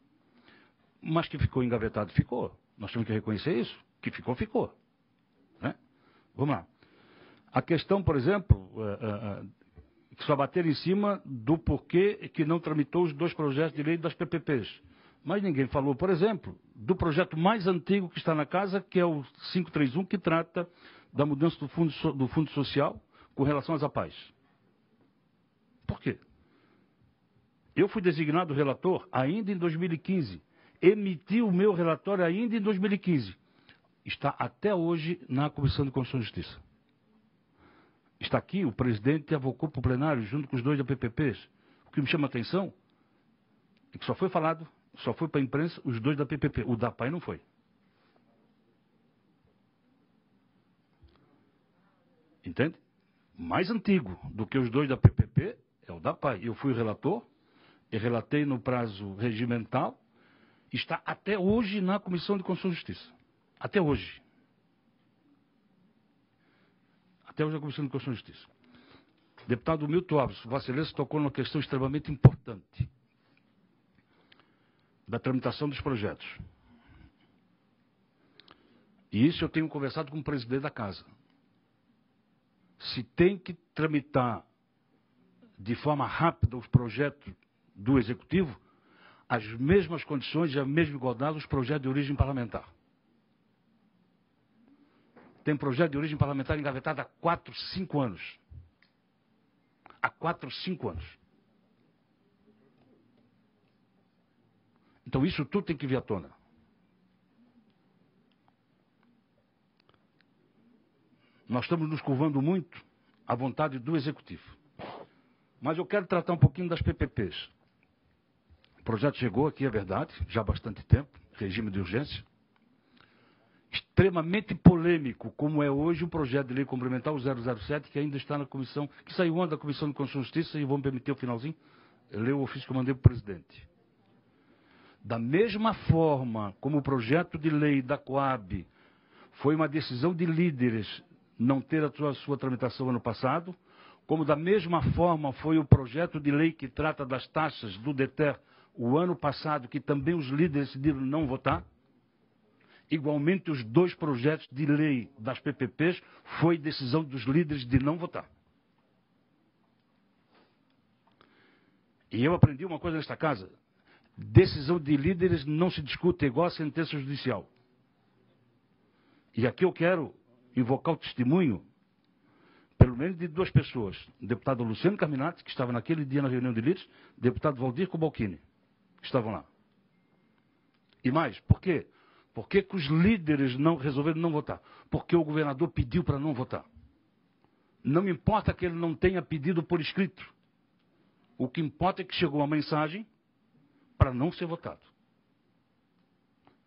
Mas que ficou engavetado, ficou. Nós temos que reconhecer isso. Que ficou, ficou. Né? Vamos lá. A questão, por exemplo, que só bater em cima do porquê que não tramitou os 2 projetos de lei das PPPs. Mas ninguém falou, por exemplo, do projeto mais antigo que está na casa, que é o 531, que trata da mudança do fundo social com relação às APAES. Por quê? Eu fui designado relator ainda em 2015. Emiti o meu relatório ainda em 2015. Está até hoje na Comissão de Constituição e Justiça. Está aqui, o presidente avocou para o plenário, junto com os 2 da PPPs. O que me chama a atenção é que só foi falado, só foi para a imprensa os 2 da PPP. O da APAE não foi. Entende? Mais antigo do que os 2 da PPP é o da APAE. Eu fui relator, e relatei no prazo regimental, está até hoje na Comissão de Constituição e Justiça. Até hoje. Até hoje na Comissão de Constituição e Justiça. Deputado Milton Alves, Vossa Excelência tocou numa questão extremamente importante da tramitação dos projetos. E isso eu tenho conversado com o presidente da Casa. Se tem que tramitar de forma rápida os projetos do Executivo, as mesmas condições e a mesma igualdade os projetos de origem parlamentar. Tem projeto de origem parlamentar engavetado há 4, 5 anos. Há 4, 5 anos. Então isso tudo tem que vir à tona. Nós estamos nos curvando muito à vontade do Executivo. Mas eu quero tratar um pouquinho das PPPs. O projeto chegou aqui, é verdade, já há bastante tempo, regime de urgência. Extremamente polêmico, como é hoje o projeto de lei complementar, o 007, que ainda está na comissão, que saiu ontem da Comissão de Constituição e Justiça, e vão me permitir o finalzinho, eu leio o ofício que eu mandei para o presidente. Da mesma forma como o projeto de lei da Coab foi uma decisão de líderes não ter a sua tramitação ano passado, como da mesma forma foi o projeto de lei que trata das taxas do DETER o ano passado, que também os líderes decidiram não votar, igualmente os 2 projetos de lei das PPPs foi decisão dos líderes de não votar. E eu aprendi uma coisa nesta casa, decisão de líderes não se discute, é igual a sentença judicial. E aqui eu quero invocar o testemunho, pelo menos de 2 pessoas. O deputado Luciano Carminati, que estava naquele dia na reunião de líderes, o deputado Valdir Cobalcini, que estavam lá. E mais, por quê? Por que os líderes não resolveram não votar? Porque o governador pediu para não votar. Não me importa que ele não tenha pedido por escrito. O que importa é que chegou a mensagem para não ser votado.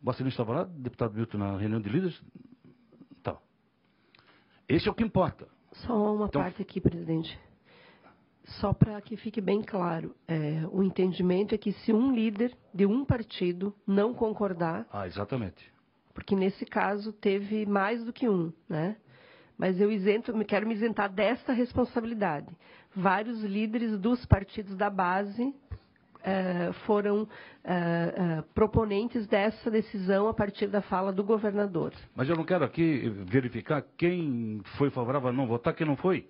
Você não estava lá, deputado Milton, na reunião de líderes? Tá. Esse é o que importa. Só uma parte aqui, presidente. Só para que fique bem claro, o entendimento é que se um líder de um partido não concordar... Ah, exatamente. Porque nesse caso teve mais do que um, né? Mas eu quero me isentar desta responsabilidade. Vários líderes dos partidos da base foram proponentes dessa decisão a partir da fala do governador. Mas eu não quero aqui verificar quem foi favorável a não votar, quem não foi.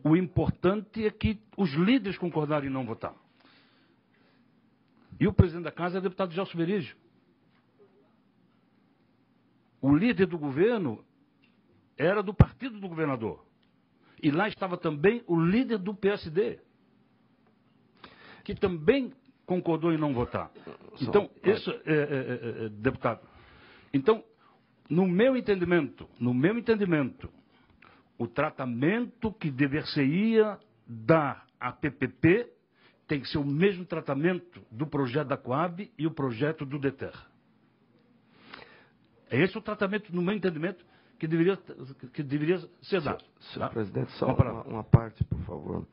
O importante é que os líderes concordaram em não votar. E o presidente da casa é o deputado Gelson Verígio. O líder do governo era do partido do governador. E lá estava também o líder do PSD, que também concordou em não votar. Então, isso, deputado. Então, no meu entendimento, o tratamento que dever-se-ia dar a PPP tem que ser o mesmo tratamento do projeto da Coab e o projeto do DETER. É esse o tratamento, no meu entendimento, que deveria ser dado. Senhor presidente, só uma parte, por favor.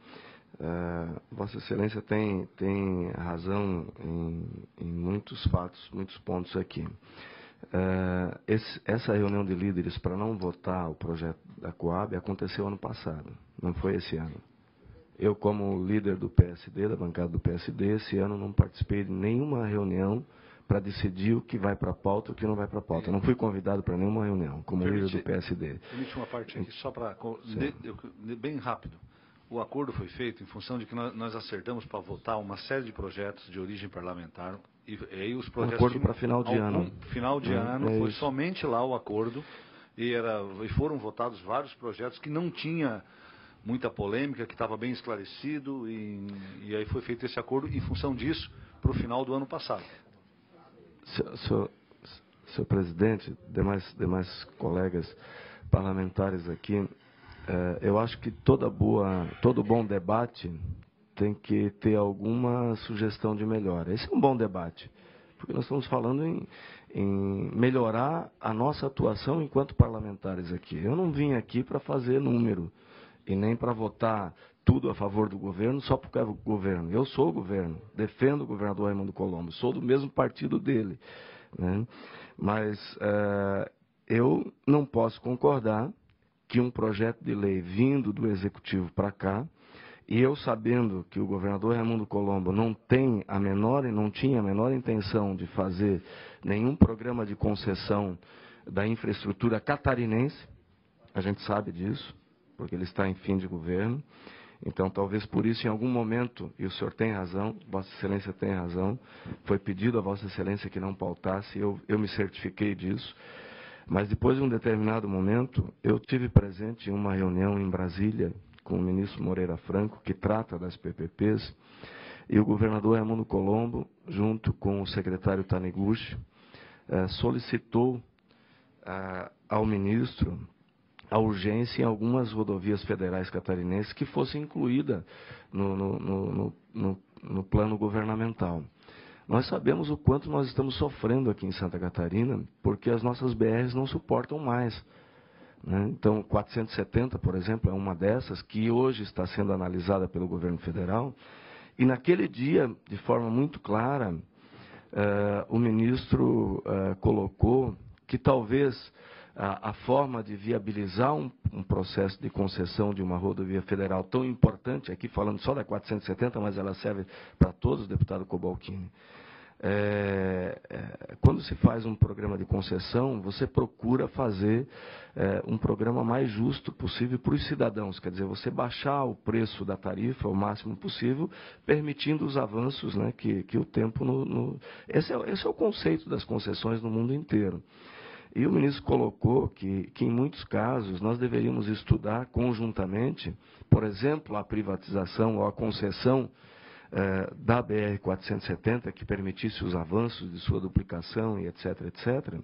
Vossa Excelência tem razão em muitos fatos, muitos pontos aqui. Essa reunião de líderes para não votar o projeto da Coab aconteceu ano passado, não foi esse ano. Eu, como líder do PSD, da bancada do PSD, esse ano não participei de nenhuma reunião para decidir o que vai para a pauta e o que não vai para a pauta. Não fui convidado para nenhuma reunião, como líder do PSD. Permite uma parte aqui, só para... Bem rápido. O acordo foi feito em função de que nós acertamos para votar uma série de projetos de origem parlamentar. E aí os projetos... Um acordo para final de ano. Final de ano, foi somente lá o acordo. E foram votados vários projetos que não tinha muita polêmica, que estava bem esclarecido. E aí foi feito esse acordo em função disso para o final do ano passado. Senhor presidente, demais colegas parlamentares aqui, eu acho que todo bom debate tem que ter alguma sugestão de melhora. Esse é um bom debate, porque nós estamos falando em melhorar a nossa atuação enquanto parlamentares aqui. Eu não vim aqui para fazer número e nem para votar tudo a favor do governo só porque é o governo. Eu sou o governo, defendo o governador Raimundo Colombo, sou do mesmo partido dele, né? Mas eu não posso concordar que um projeto de lei vindo do Executivo para cá, e eu sabendo que o governador Raimundo Colombo não tinha a menor intenção de fazer nenhum programa de concessão da infraestrutura catarinense, a gente sabe disso, porque ele está em fim de governo. Então, talvez por isso, em algum momento, e o senhor tem razão, Vossa Excelência tem razão, foi pedido a Vossa Excelência que não pautasse, eu me certifiquei disso. Mas depois de um determinado momento, eu tive presente em uma reunião em Brasília com o ministro Moreira Franco, que trata das PPPs, e o governador Raimundo Colombo, junto com o secretário Taniguchi, solicitou ao ministro a urgência em algumas rodovias federais catarinenses que fossem incluídas no plano governamental. Nós sabemos o quanto nós estamos sofrendo aqui em Santa Catarina, porque as nossas BRs não suportam mais, né? Então, 470, por exemplo, é uma dessas, que hoje está sendo analisada pelo governo federal, e naquele dia, de forma muito clara, o ministro colocou que talvez a forma de viabilizar um processo de concessão de uma rodovia federal tão importante, aqui falando só da 470, mas ela serve para todos, deputado Cobalcini. Quando se faz um programa de concessão, você procura fazer um programa mais justo possível para os cidadãos, quer dizer, você baixar o preço da tarifa o máximo possível, permitindo os avanços, né, que o tempo... Esse é o conceito das concessões no mundo inteiro. E o ministro colocou que em muitos casos nós deveríamos estudar conjuntamente, por exemplo, a privatização ou a concessão da BR-470, que permitisse os avanços de sua duplicação e etc., etc.,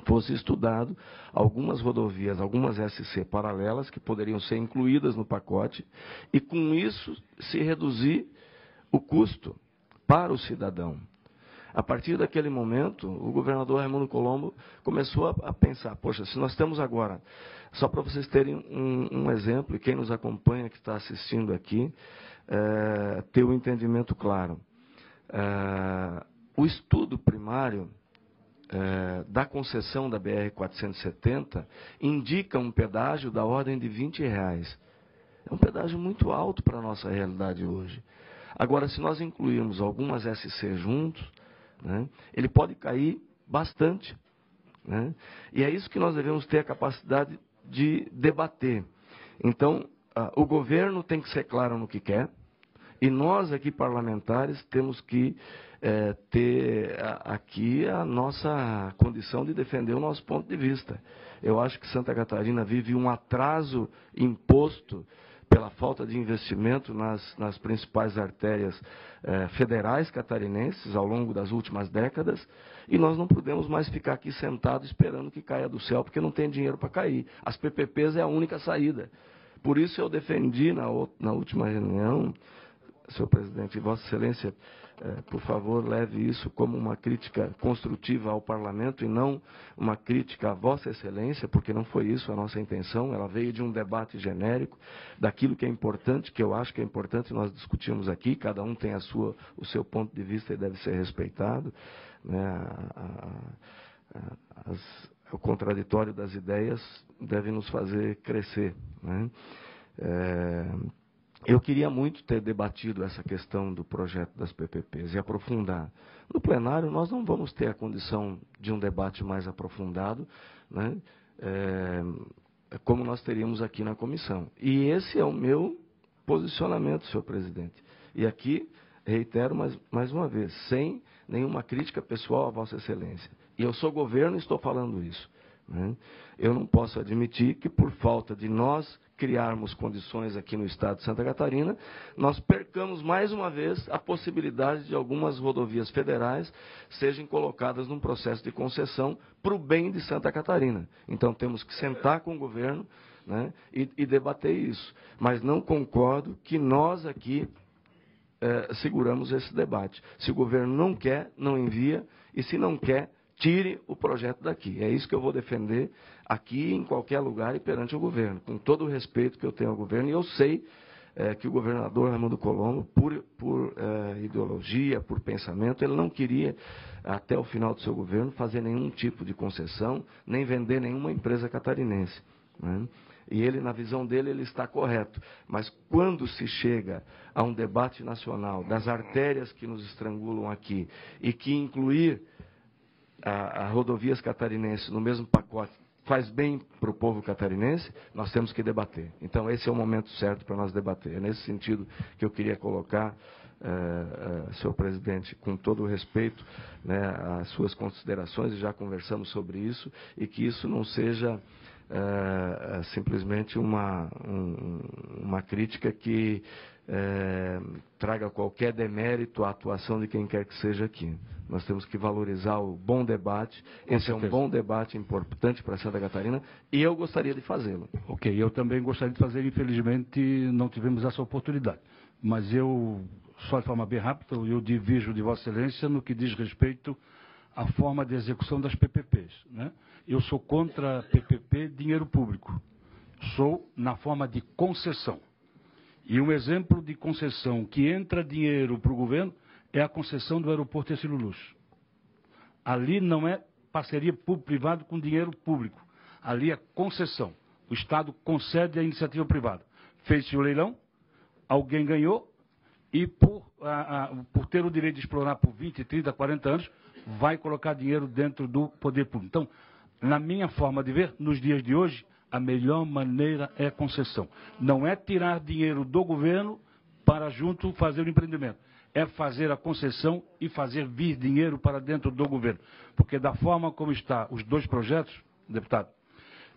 fosse estudado algumas rodovias, algumas SC paralelas que poderiam ser incluídas no pacote e, com isso, se reduzir o custo para o cidadão. A partir daquele momento, o governador Raimundo Colombo começou a pensar, poxa, se nós temos agora, só para vocês terem um exemplo, e quem nos acompanha, que está assistindo aqui, ter um entendimento claro. O estudo primário da concessão da BR-470 indica um pedágio da ordem de R$20. É um pedágio muito alto para a nossa realidade hoje. Agora, se nós incluirmos algumas SC juntos, né, ele pode cair bastante, né? E é isso que nós devemos ter a capacidade de debater. Então, o governo tem que ser claro no que quer, e nós aqui parlamentares temos que ter aqui a nossa condição de defender o nosso ponto de vista. Eu acho que Santa Catarina vive um atraso imposto pela falta de investimento nas principais artérias federais catarinenses ao longo das últimas décadas, e nós não podemos mais ficar aqui sentados esperando que caia do céu, porque não tem dinheiro para cair. As PPPs é a única saída, Por isso eu defendi na última reunião, senhor presidente, Vossa Excelência, por favor, leve isso como uma crítica construtiva ao Parlamento e não uma crítica à Vossa Excelência, porque não foi isso a nossa intenção. Ela veio de um debate genérico daquilo que é importante, que eu acho que é importante nós discutirmos aqui. Cada um tem o seu ponto de vista e deve ser respeitado, né? O contraditório das ideias deve nos fazer crescer, né? Eu queria muito ter debatido essa questão do projeto das PPPs e aprofundar. No plenário, nós não vamos ter a condição de um debate mais aprofundado, né, como nós teríamos aqui na comissão. E esse é o meu posicionamento, senhor presidente. E aqui, reitero mais uma vez, sem nenhuma crítica pessoal a Vossa Excelência. E eu sou governo e estou falando isso, né? Eu não posso admitir que, por falta de nós criarmos condições aqui no estado de Santa Catarina, nós percamos mais uma vez a possibilidade de algumas rodovias federais sejam colocadas num processo de concessão para o bem de Santa Catarina. Então temos que sentar com o governo, né, e debater isso. Mas não concordo que nós aqui seguramos esse debate. Se o governo não quer, não envia, e se não quer, tire o projeto daqui. É isso que eu vou defender aqui, em qualquer lugar e perante o governo, com todo o respeito que eu tenho ao governo. E eu sei que o governador Raimundo Colombo, por ideologia, por pensamento, ele não queria, até o final do seu governo, fazer nenhum tipo de concessão, nem vender nenhuma empresa catarinense, né? E ele, na visão dele, ele está correto. Mas quando se chega a um debate nacional das artérias que nos estrangulam aqui e que incluir a rodovias catarinenses no mesmo pacote faz bem para o povo catarinense, nós temos que debater. Então, esse é o momento certo para nós debater. É nesse sentido que eu queria colocar, senhor presidente, com todo o respeito, né, as suas considerações, e já conversamos sobre isso, e que isso não seja simplesmente uma crítica que traga qualquer demérito à atuação de quem quer que seja aqui. Nós temos que valorizar o bom debate. Esse é um bom debate importante para Santa Catarina e eu gostaria de fazê-lo. Ok, eu também gostaria de fazer, infelizmente não tivemos essa oportunidade. Mas eu, só de forma bem rápida, eu divido de Vossa Excelência no que diz respeito à forma de execução das PPPs, né? Eu sou contra PPP dinheiro público. Sou na forma de concessão. E um exemplo de concessão que entra dinheiro para o governo é a concessão do aeroporto Hercílio Luz. Ali não é parceria público-privado com dinheiro público. Ali é concessão. O Estado concede à iniciativa privada. Fez-se o leilão, alguém ganhou e por ter o direito de explorar por 20, 30, 40 anos, vai colocar dinheiro dentro do poder público. Então, na minha forma de ver, nos dias de hoje, a melhor maneira é concessão. Não é tirar dinheiro do governo para junto fazer o empreendimento. É fazer a concessão e fazer vir dinheiro para dentro do governo. Porque da forma como está os dois projetos, deputado,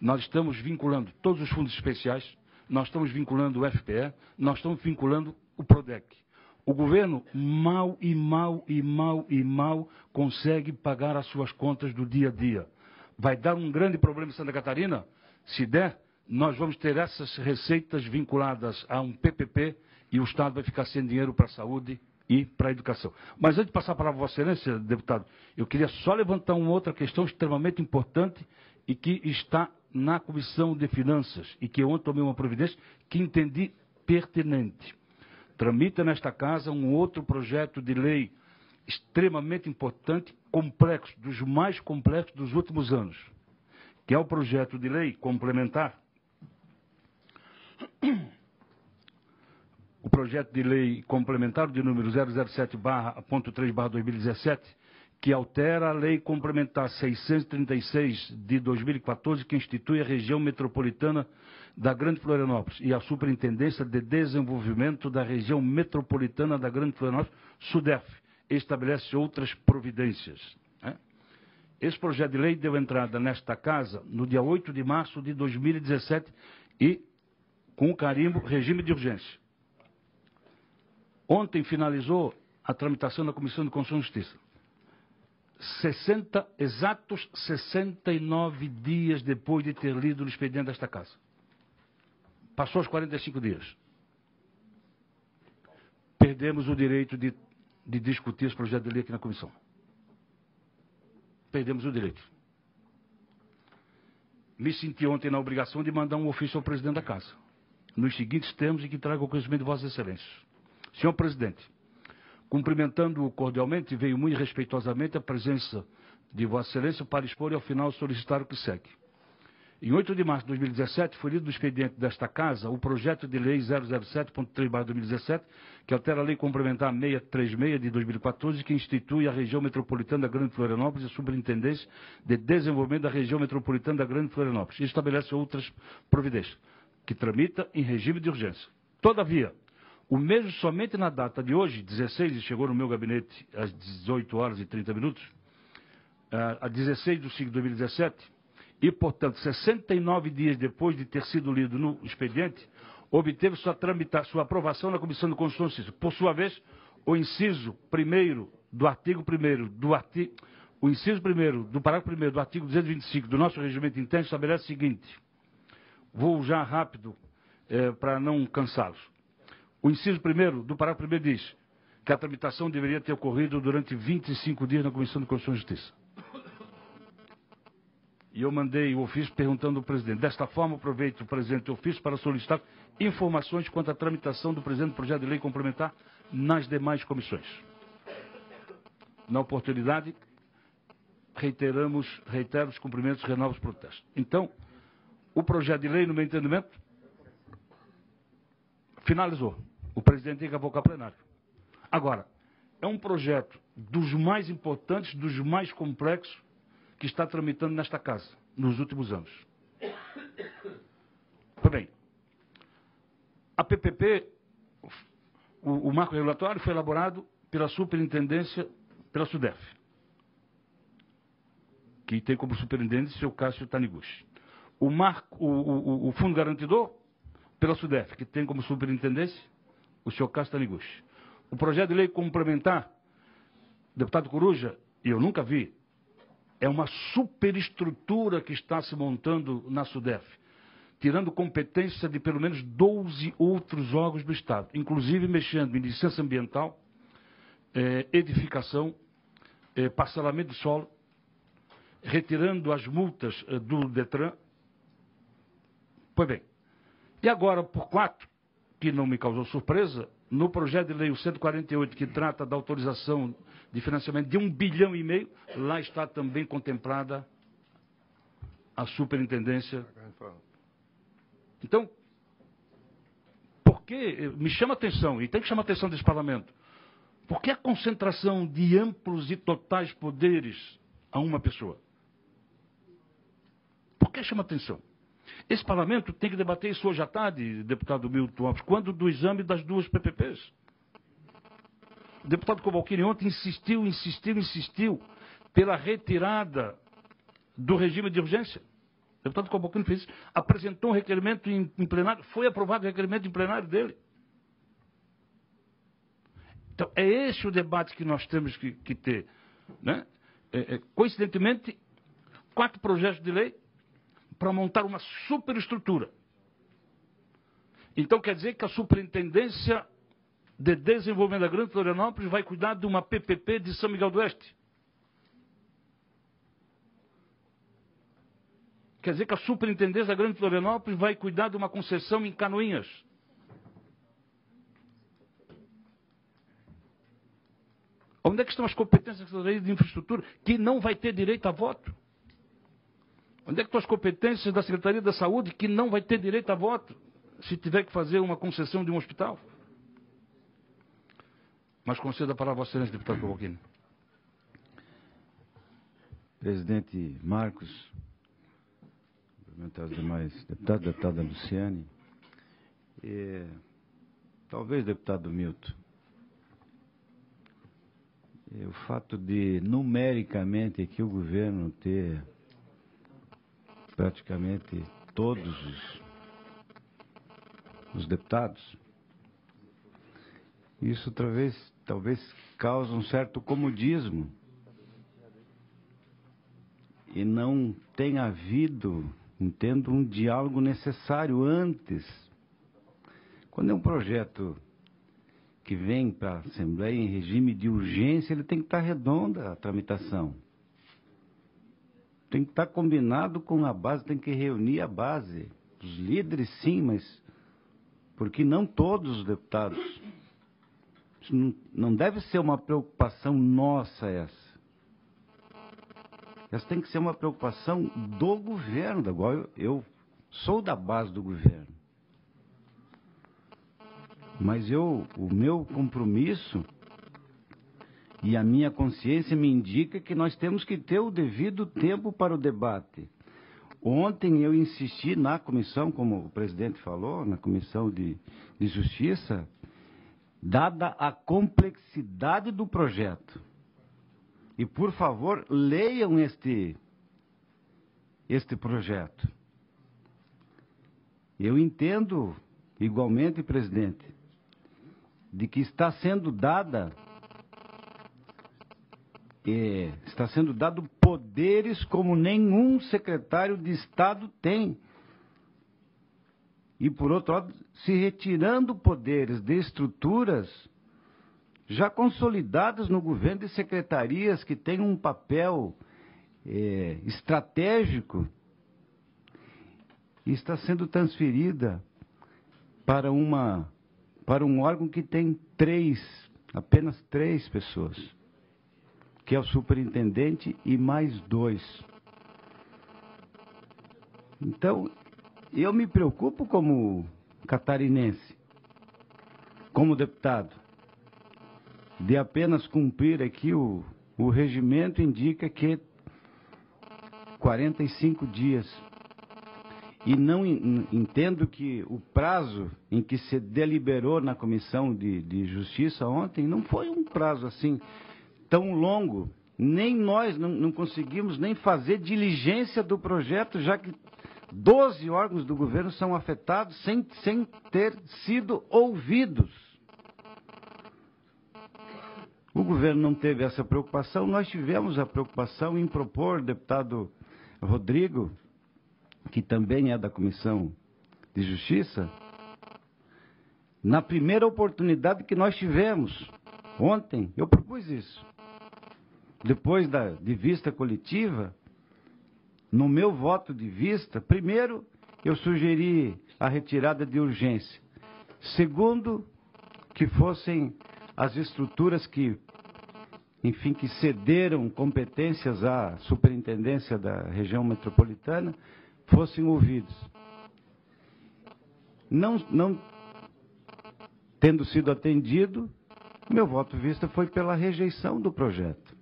nós estamos vinculando todos os fundos especiais, nós estamos vinculando o FPE, nós estamos vinculando o PRODEC. O governo mal consegue pagar as suas contas do dia a dia. Vai dar um grande problema em Santa Catarina? Se der, nós vamos ter essas receitas vinculadas a um PPP e o Estado vai ficar sem dinheiro para a saúde e para a educação. Mas antes de passar a palavra a Vossa Excelência, deputado, eu queria só levantar uma outra questão extremamente importante e que está na Comissão de Finanças e que eu ontem tomei uma providência que entendi pertinente. Tramita nesta casa um outro projeto de lei extremamente importante, complexo, dos mais complexos dos últimos anos, que é o projeto de lei complementar, o projeto de lei complementar de número 007/.3/2017, que altera a lei complementar 636 de 2014, que institui a região metropolitana da Grande Florianópolis e a Superintendência de Desenvolvimento da região metropolitana da Grande Florianópolis, SUDERF, estabelece outras providências, né? Esse projeto de lei deu entrada nesta casa no dia 8 de março de 2017 e com o carimbo regime de urgência. Ontem finalizou a tramitação na Comissão de Constituição e Justiça. Exatos 69 dias depois de ter lido o expediente desta casa. Passou os 45 dias. Perdemos o direito de discutir esse projeto de lei aqui na comissão. Perdemos o direito. Me senti ontem na obrigação de mandar um ofício ao presidente da Casa, nos seguintes termos e que traga o conhecimento de Vossas Excelências. Senhor presidente, cumprimentando-o cordialmente, veio muito respeitosamente a presença de Vossa Excelência para expor e ao final solicitar o que segue. Em 8 de março de 2017, foi lido no expediente desta Casa o projeto de lei 007.3/2017, que altera a lei complementar 636 de 2014, que institui a região metropolitana da Grande Florianópolis e a Superintendência de Desenvolvimento da região metropolitana da Grande Florianópolis, e estabelece outras providências, que tramita em regime de urgência. Todavia, o mesmo somente na data de hoje, 16, e chegou no meu gabinete às 18 horas e 30 minutos, a 16 de 5 de 2017, e, portanto, 69 dias depois de ter sido lido no expediente, obteve sua aprovação na Comissão de Constituição e Justiça. Por sua vez, o inciso 1º do artigo 1º o inciso 1º do parágrafo 1º do artigo 225 do nosso regimento interno estabelece o seguinte: vou já rápido para não cansá-los. O inciso 1º do parágrafo 1º diz que a tramitação deveria ter ocorrido durante 25 dias na Comissão de Constituição e Justiça. E eu mandei o ofício perguntando ao presidente. Desta forma, aproveito o presente ofício para solicitar informações quanto à tramitação do presente projeto de lei complementar nas demais comissões. Na oportunidade, reitero os cumprimentos e renovo os protestos. Então, o projeto de lei, no meu entendimento, finalizou. O presidente tem que avocar plenário. Agora, é um projeto dos mais importantes, dos mais complexos, que está tramitando nesta Casa, nos últimos anos. Pois bem, a PPP, o marco regulatório foi elaborado pela Superintendência, pela SUDEF, que tem como superintendente o seu Cássio Taniguchi. O Fundo Garantidor, pela SUDEF, que tem como superintendência o seu Cássio Taniguchi. O projeto de lei complementar, deputado Coruja, eu nunca vi, é uma superestrutura que está se montando na SUDEF, tirando competência de pelo menos 12 outros órgãos do Estado, inclusive mexendo em licença ambiental, edificação, parcelamento de solo, retirando as multas do DETRAN. Pois bem, e agora, por 4, que não me causou surpresa, no projeto de lei o 148, que trata da autorização de financiamento de 1,5 bilhão, lá está também contemplada a superintendência. Então, por que, me chama a atenção, e tem que chamar a atenção desse parlamento, por que a concentração de amplos e totais poderes a uma pessoa? Por que chama a atenção? Esse parlamento tem que debater isso hoje à tarde, deputado Milton Alves, quando do exame das 2 PPPs. O deputado Cobalcini ontem insistiu pela retirada do regime de urgência. O deputado Cobalcini fez isso, apresentou um requerimento em plenário, foi aprovado o requerimento em plenário dele. Então, é esse o debate que nós temos que ter. Né? Coincidentemente, 4 projetos de lei para montar uma superestrutura. Então, quer dizer que a Superintendência de Desenvolvimento da Grande Florianópolis vai cuidar de uma PPP de São Miguel do Oeste. Quer dizer que a Superintendência da Grande Florianópolis vai cuidar de uma concessão em Canoinhas. Onde é que estão as competências da Secretaria de Infraestrutura que não vai ter direito a voto? Onde é que estão as competências da Secretaria da Saúde que não vai ter direito a voto se tiver que fazer uma concessão de um hospital? Mas conceda a palavra a Vossa Excelência, deputado Cobalcini. Presidente Marcos, cumprimentar os demais deputados, deputada Luciane, talvez deputado Milton, o fato de numericamente aqui o governo ter praticamente todos os deputados, isso talvez causa um certo comodismo e não tenha havido, entendo, um diálogo necessário antes Quando é um projeto que vem para a Assembleia em regime de urgência, ele tem que estar redonda a tramitação. Tem que estar combinado com a base, tem que reunir a base. Os líderes, sim, mas porque não todos os deputados. Isso não deve ser uma preocupação nossa essa. Essa tem que ser uma preocupação do governo, igual eu sou da base do governo. Mas o meu compromisso e a minha consciência me indica que nós temos que ter o devido tempo para o debate. Ontem eu insisti na comissão, como o presidente falou, na comissão de Justiça, dada a complexidade do projeto. E, por favor, leiam este projeto. Eu entendo, igualmente, presidente, de que está sendo dado poderes como nenhum secretário de Estado tem. E, por outro lado, se retirando poderes de estruturas já consolidadas no governo, de secretarias que têm um papel estratégico, e está sendo transferida para um órgão que tem apenas três pessoas, que é o superintendente e mais 2. Então, eu me preocupo como catarinense, como deputado, de apenas cumprir aqui o regimento indica que 45 dias. E não entendo que o prazo em que se deliberou na Comissão de Justiça ontem não foi um prazo assim tão longo. Nem nós não conseguimos nem fazer diligência do projeto, já que 12 órgãos do governo são afetados sem ter sido ouvidos. O governo não teve essa preocupação, nós tivemos a preocupação em propor, deputado Rodrigo, que também é da Comissão de Justiça, na primeira oportunidade que nós tivemos, ontem, eu propus isso. Depois de vista coletiva, no meu voto de vista, primeiro, eu sugeri a retirada de urgência. Segundo, que fossem as estruturas que cederam competências à superintendência da região metropolitana, fossem ouvidos. Não tendo sido atendido, meu voto de vista foi pela rejeição do projeto,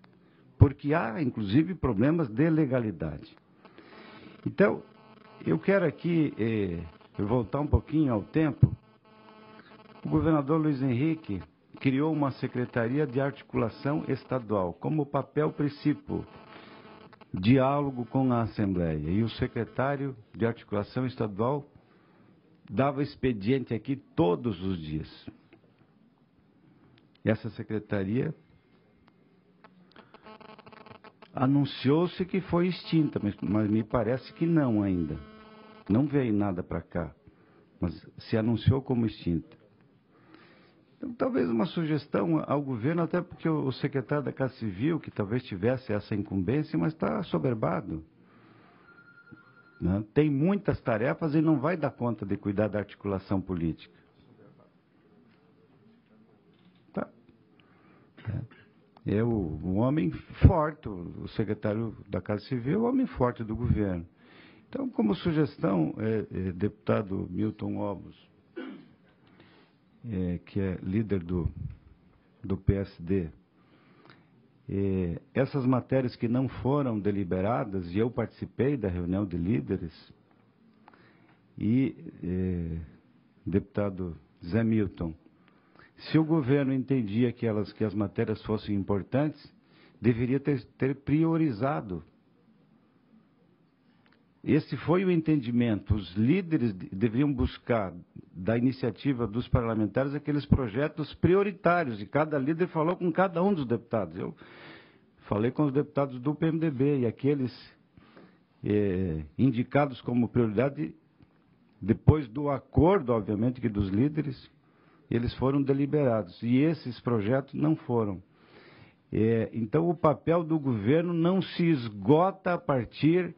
porque há, inclusive, problemas de legalidade. Então, eu quero aqui voltar um pouquinho ao tempo. O governador Luiz Henrique criou uma Secretaria de Articulação Estadual, como papel principal, diálogo com a Assembleia. E o secretário de Articulação Estadual dava expediente aqui todos os dias. Essa secretaria anunciou-se que foi extinta, mas me parece que não ainda. Não veio nada para cá, mas se anunciou como extinta. Então, talvez uma sugestão ao governo, até porque o secretário da Casa Civil, que talvez tivesse essa incumbência, mas está assoberbado. Né? Tem muitas tarefas e não vai dar conta de cuidar da articulação política. Tá. É um homem forte, o secretário da Casa Civil é um homem forte do governo. Então, como sugestão, deputado Milton Ovos, que é líder do PSD, essas matérias que não foram deliberadas, e eu participei da reunião de líderes, e deputado Zé Milton, se o governo entendia que as matérias fossem importantes, deveria ter priorizado. Esse foi o entendimento. Os líderes deveriam buscar, da iniciativa dos parlamentares, aqueles projetos prioritários, e cada líder falou com cada um dos deputados. Eu falei com os deputados do PMDB, e aqueles indicados como prioridade Depois do acordo, obviamente, que dos líderes, eles foram deliberados. E esses projetos não foram. Então, o papel do governo não se esgota a partir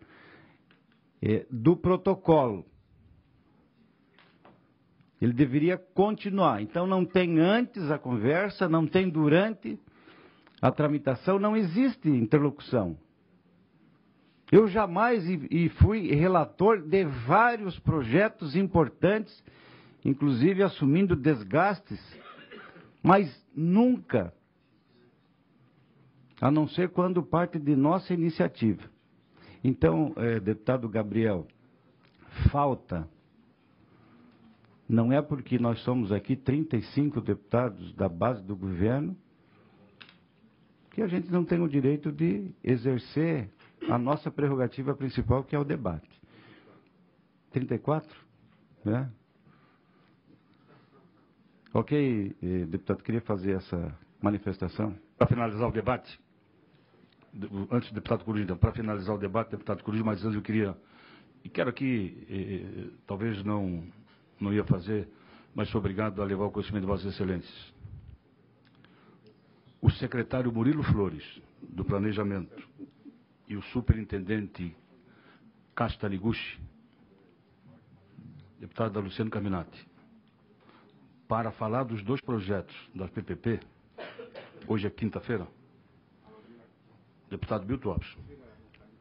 do protocolo. Ele deveria continuar. Então, não tem antes a conversa, não tem durante a tramitação, não existe interlocução. Eu jamais fui relator de vários projetos importantes, inclusive assumindo desgastes, mas nunca, a não ser quando parte de nossa iniciativa. Então, deputado Gabriel, falta, não é porque nós somos aqui 35 deputados da base do governo, que a gente não tem o direito de exercer a nossa prerrogativa principal, que é o debate. 34? Né? Ok, deputado, queria fazer essa manifestação. Para finalizar o debate, antes do deputado Coruja, então, para finalizar o debate, deputado Coruja, mas antes eu queria, e quero aqui, talvez não ia fazer, mas sou obrigado a levar o conhecimento de Vossas Excelências. O secretário Murilo Flores, do Planejamento, e o superintendente Castaniguchi, deputado Luciano Caminati, para falar dos dois projetos das PPP, hoje é quinta-feira, deputado Milton Lopes,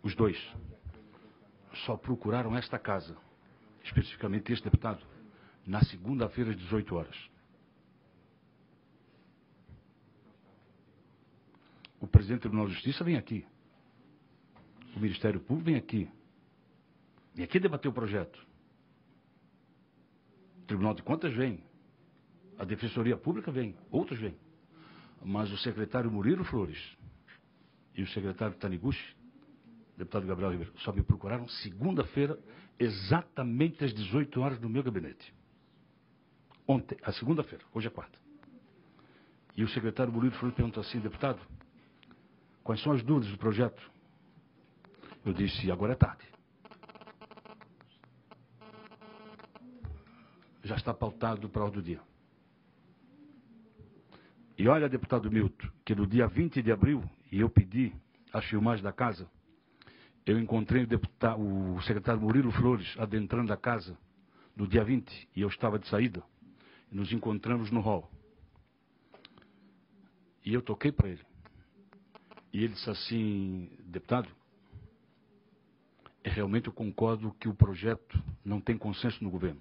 os dois, só procuraram esta casa, especificamente este deputado, na segunda-feira às 18 horas. O presidente do Tribunal de Justiça vem aqui. O Ministério Público vem aqui. Vem aqui debater o projeto. O Tribunal de Contas vem. A Defensoria Pública vem. Outros vêm. Mas o secretário Murilo Flores e o secretário Taniguchi, deputado Gabriel Ribeiro, só me procuraram segunda-feira, exatamente às 18 horas no meu gabinete. Ontem, a segunda-feira, hoje é quarta. E o secretário Murilo Flores perguntou assim, deputado, quais são as dúvidas do projeto? Eu disse, agora é tarde. Já está pautado para a ordem do dia. E olha, deputado Milton, que no dia 20 de abril, e eu pedi as filmagens da casa, eu encontrei o secretário Murilo Flores adentrando a casa no dia 20, e eu estava de saída, e nos encontramos no hall. E eu toquei para ele. E ele disse assim, deputado, realmente eu concordo que o projeto não tem consenso no governo.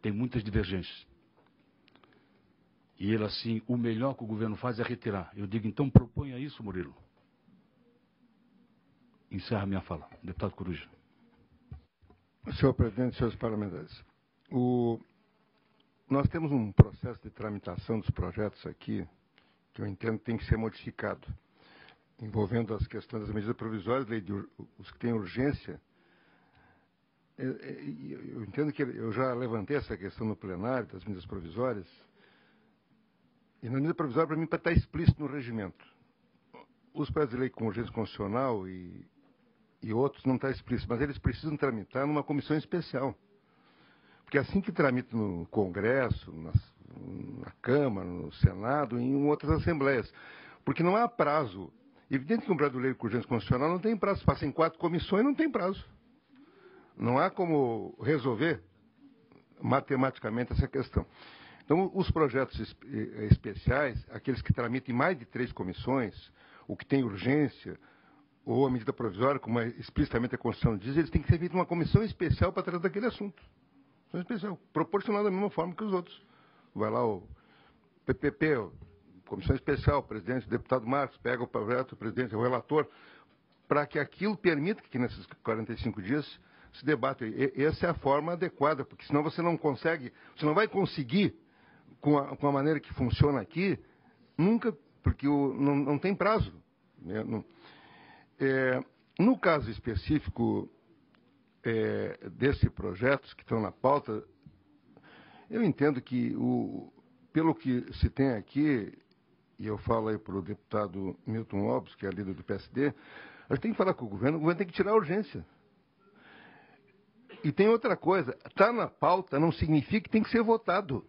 Tem muitas divergências. E ele assim, o melhor que o governo faz é retirar. Eu digo, então proponha isso, Murilo. Encerra minha fala. Deputado Coruja. Senhor presidente, senhores parlamentares, nós temos um processo de tramitação dos projetos aqui, que eu entendo que tem que ser modificado, envolvendo as questões das medidas provisórias, os que têm urgência. Eu entendo que eu já levantei essa questão no plenário das medidas provisórias, e na medida provisória, para mim, está explícito no regimento. Os projetos de lei com urgência constitucional e outros não está explícito, mas eles precisam tramitar numa comissão especial. Porque assim que tramita no Congresso, na Câmara, no Senado, e em outras assembleias. Porque não há prazo. Evidente que um projeto de lei com urgência constitucional não tem prazo. Se passa em 4 comissões, não tem prazo. Não há como resolver matematicamente essa questão. Então, os projetos especiais, aqueles que tramitam em mais de 3 comissões, o que tem urgência, ou a medida provisória, como explicitamente a Constituição diz, eles têm que ser feitos uma comissão especial para tratar daquele assunto. Comissão especial, proporcional da mesma forma que os outros. Vai lá o PPP, comissão especial, o presidente, o deputado Marcos, pega o projeto, o presidente, o relator, para que aquilo permita que nesses 45 dias se debata. Essa é a forma adequada, porque senão você não consegue, você não vai conseguir, com a maneira que funciona aqui, nunca, porque não tem prazo. Né? No caso específico desses projetos que estão na pauta, eu entendo que, pelo que se tem aqui, e eu falo aí para o deputado Milton Lopes, que é líder do PSD, a gente tem que falar com o governo tem que tirar a urgência. E tem outra coisa, está na pauta não significa que tem que ser votado.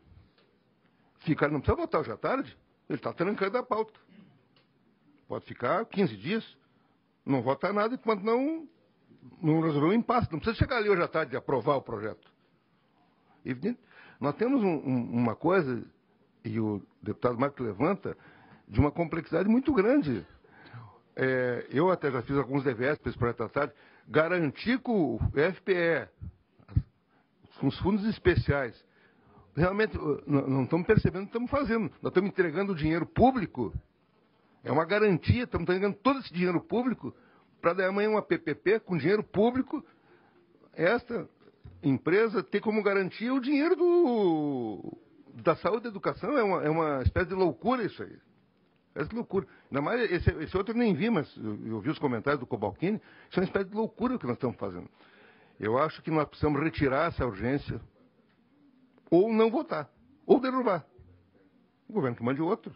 Não precisa votar hoje à tarde, ele está trancando a pauta. Pode ficar 15 dias, não votar nada enquanto não resolver um impasse. Não precisa chegar ali hoje à tarde e aprovar o projeto. Evidente, nós temos uma coisa, e o deputado Marco levanta, de uma complexidade muito grande. Eu até já fiz alguns DVS para esse projeto à tarde, garantir que o FPE, com os fundos especiais, realmente não estamos percebendo o que estamos fazendo. Nós estamos entregando o dinheiro público, é uma garantia, estamos entregando todo esse dinheiro público para dar amanhã uma PPP com dinheiro público, esta empresa ter como garantia o dinheiro da saúde e da educação. É uma espécie de loucura isso aí. Espécie de loucura. Ainda mais esse outro eu nem vi, mas eu vi os comentários do Cobalcini. Isso é uma espécie de loucura o que nós estamos fazendo. Eu acho que nós precisamos retirar essa urgência, ou não votar, ou derrubar. O governo que mande outro.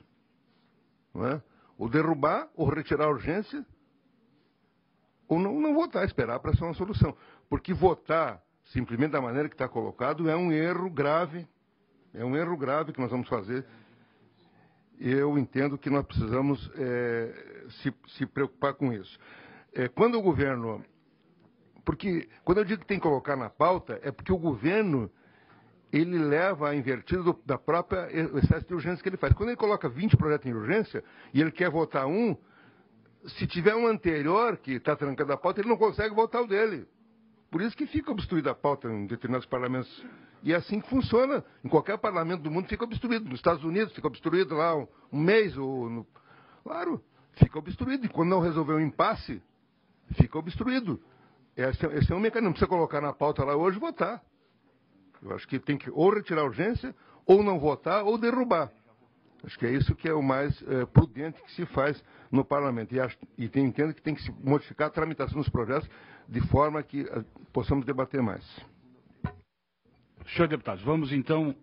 Não é? Ou derrubar, ou retirar a urgência, ou não votar, esperar para ser uma solução. Porque votar simplesmente da maneira que está colocado é um erro grave. É um erro grave que nós vamos fazer. Eu entendo que nós precisamos se preocupar com isso. Quando o governo... Porque quando eu digo que tem que colocar na pauta, é porque o governo ele leva a invertida da própria excesso de urgência que ele faz. Quando ele coloca 20 projetos em urgência e ele quer votar um, se tiver um anterior que está trancando a pauta, ele não consegue votar o dele. Por isso que fica obstruída a pauta em determinados parlamentos. E é assim que funciona. Em qualquer parlamento do mundo fica obstruído. Nos Estados Unidos fica obstruído lá um mês. Claro, fica obstruído. E quando não resolver o impasse, fica obstruído. Esse é um mecanismo. Não precisa colocar na pauta lá hoje e votar. Eu acho que tem que ou retirar a urgência, ou não votar, ou derrubar. Acho que é isso que é o mais prudente que se faz no parlamento. E entendo que tem que se modificar a tramitação dos projetos de forma que possamos debater mais. Senhor deputado, vamos então,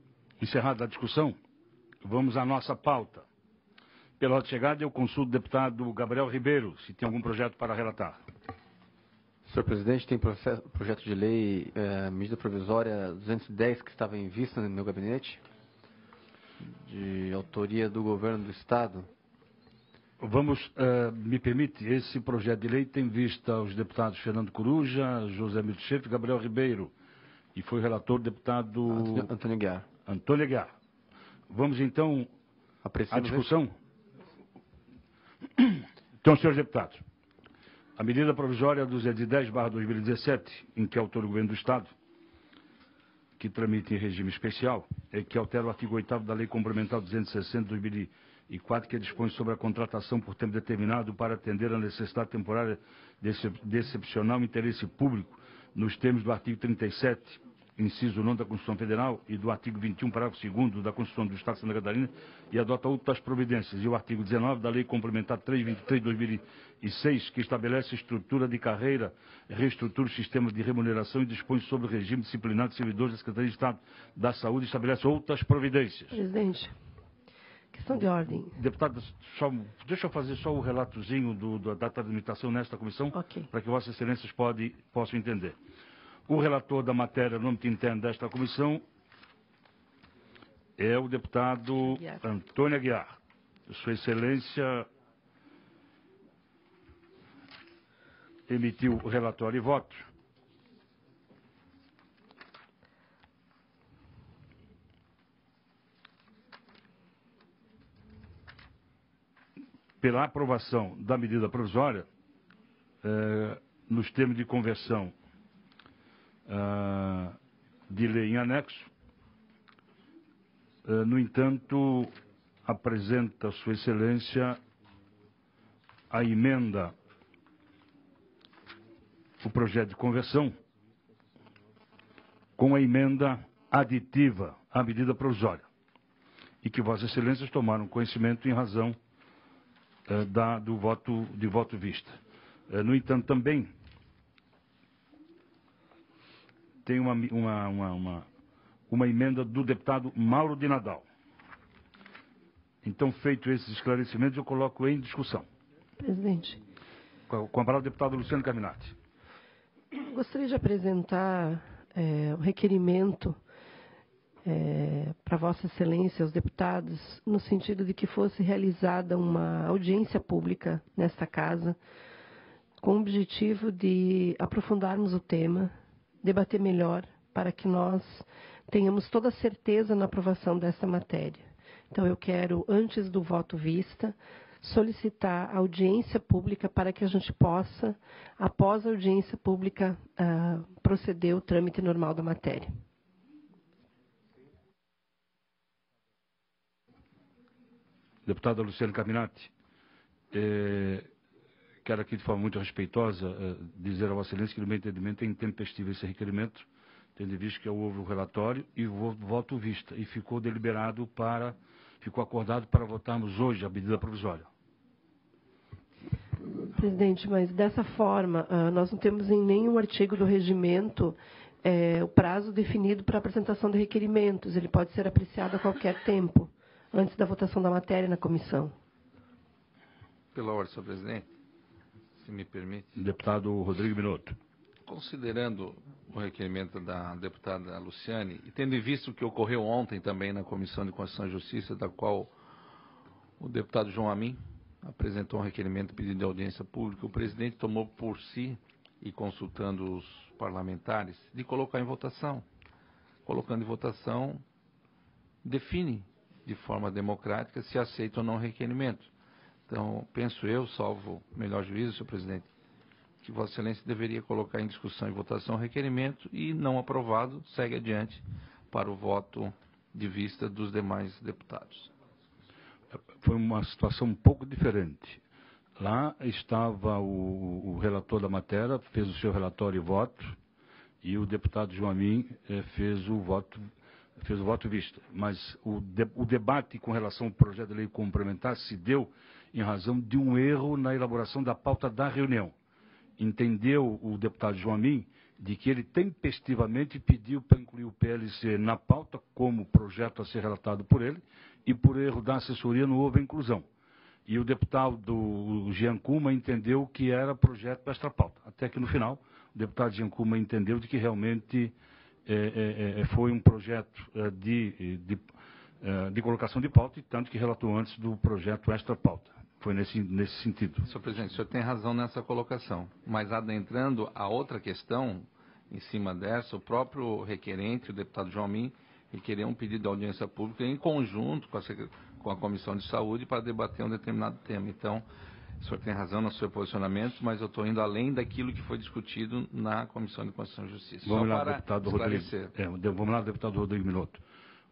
encerrada a discussão, vamos à nossa pauta. Pela hora de chegada, eu consulto o deputado Gabriel Ribeiro, se tem algum projeto para relatar. Senhor presidente, tem projeto de lei, medida provisória 210, que estava em vista no meu gabinete, de autoria do governo do Estado. Me permite, esse projeto de lei tem vista os deputados Fernando Coruja, José Milton Schaefer e Gabriel Ribeiro, e foi relator o deputado Antônio Aguiar. Antônio Aguiar. Vamos então à discussão? Então, senhores deputados, a medida provisória 210/2017, em que autor o governo do Estado, que tramita em regime especial, é que altera o artigo 8º da Lei Complementar 260/2004, que dispõe sobre a contratação por tempo determinado para atender a necessidade temporária de excepcional interesse público, nos termos do artigo 37, inciso 9 da Constituição Federal e do artigo 21, parágrafo 2º da Constituição do Estado de Santa Catarina, e adota outras providências, e o artigo 19 da Lei Complementar 323/2006, que estabelece estrutura de carreira, reestrutura o sistema de remuneração e dispõe sobre o regime disciplinar de servidores da Secretaria de Estado da Saúde e estabelece outras providências. Presidente, questão de ordem. Deputado, deixa eu fazer só o relatozinho da tramitação nesta comissão, para que Vossas Excelências possam entender. O relator da matéria no âmbito interno desta comissão é o deputado Antônio Aguiar. Sua Excelência emitiu o relatório e voto. Pela aprovação da medida provisória, nos termos de conversão de lei em anexo, no entanto, apresenta Sua Excelência a emenda, o projeto de conversão, com a emenda aditiva à medida provisória, e que Vossas Excelências tomaram conhecimento em razão de voto vista. No entanto, também tem uma emenda do deputado Mauro de Nadal. Então, feito esses esclarecimentos, eu coloco em discussão. Presidente. Com a palavra o deputado Luciano Carminati. Gostaria de apresentar um requerimento para Vossa Excelência, os deputados, no sentido de que fosse realizada uma audiência pública nesta casa, com o objetivo de aprofundarmos o tema, debater melhor, para que nós tenhamos toda a certeza na aprovação dessa matéria. Então, eu quero, antes do voto vista, solicitar audiência pública para que a gente possa, após a audiência pública, proceder o trâmite normal da matéria. Deputada Luciane Caminati, quero aqui de forma muito respeitosa dizer a Vossa Excelência que, no meu entendimento, é intempestivo esse requerimento, tendo visto que houve o relatório e o voto vista, e ficou deliberado ficou acordado para votarmos hoje a medida provisória. Presidente, mas dessa forma, nós não temos em nenhum artigo do regimento o prazo definido para apresentação de requerimentos. Ele pode ser apreciado a qualquer tempo, antes da votação da matéria na comissão. Pela ordem, senhor presidente, se me permite. Deputado Rodrigo Minotto. Considerando o requerimento da deputada Luciane, e tendo em vista o que ocorreu ontem também na Comissão de Constituição e Justiça, da qual o deputado João Amin apresentou um requerimento pedido de audiência pública, o presidente tomou por si, e consultando os parlamentares, de colocar em votação. Colocando em votação, define de forma democrática se aceita ou não o requerimento. Então, penso eu, salvo melhor juízo, senhor presidente, que Vossa Excelência deveria colocar em discussão e votação o requerimento e, não aprovado, segue adiante para o voto de vista dos demais deputados. Foi uma situação um pouco diferente. Lá estava o relator da matéria, fez o seu relatório e voto, e o deputado João Amin fez o voto vista. Mas o debate com relação ao projeto de lei complementar se deu em razão de um erro na elaboração da pauta da reunião. Entendeu o deputado João Amin de que ele tempestivamente pediu para incluir o PLC na pauta como projeto a ser relatado por ele, e por erro da assessoria não houve a inclusão. E o deputado Jean Kuma entendeu que era projeto para esta pauta. Até que no final, o deputado Jean Kuma entendeu de que realmente foi um projeto de colocação de pauta, e tanto que relatou antes do projeto extra pauta. Foi nesse sentido. Senhor presidente, o senhor tem razão nessa colocação, mas adentrando a outra questão, em cima dessa, o próprio requerente, o deputado João Amin, requerer um pedido de audiência pública em conjunto com a Comissão de Saúde para debater um determinado tema. Então, o senhor tem razão no seu posicionamento, mas eu estou indo além daquilo que foi discutido na Comissão de Constituição e Justiça. Vamos lá, deputado Rodrigo. Vamos lá, deputado Rodrigo Minotto.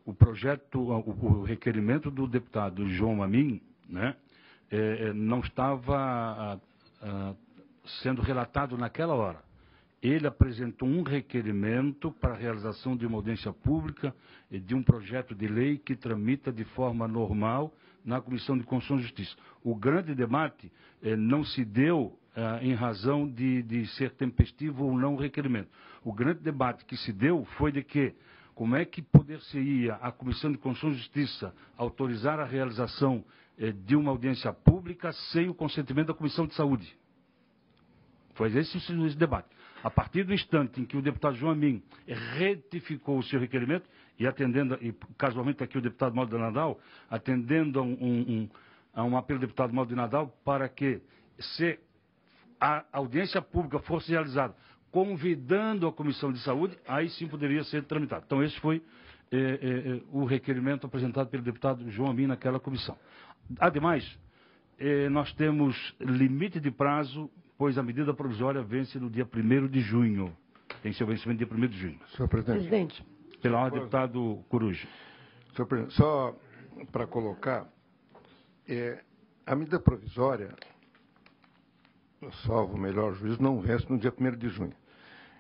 O projeto, o requerimento do deputado João Amin, né, não estava sendo relatado naquela hora. Ele apresentou um requerimento para a realização de uma audiência pública e de um projeto de lei que tramita de forma normal na Comissão de Constituição e Justiça. O grande debate não se deu em razão de ser tempestivo ou não o requerimento. O grande debate que se deu foi de que como é que poder-se-ia a Comissão de Constituição e Justiça autorizar a realização de uma audiência pública sem o consentimento da Comissão de Saúde. Foi esse o debate. A partir do instante em que o deputado João Amin retificou o seu requerimento, e casualmente aqui o deputado Maldonado Nadal, atendendo a um apelo do deputado Maldonado Nadal para que, se a audiência pública fosse realizada convidando a Comissão de Saúde, aí sim poderia ser tramitado. Então, esse foi o requerimento apresentado pelo deputado João Amin naquela comissão. Ademais, nós temos limite de prazo, pois a medida provisória vence no dia 1º de junho. Tem seu vencimento dia 1º de junho. Senhor presidente. Pela ordem, deputado Coruja. Senhor presidente, só para colocar, a medida provisória, salvo o melhor juízo, não vence no dia 1º de junho.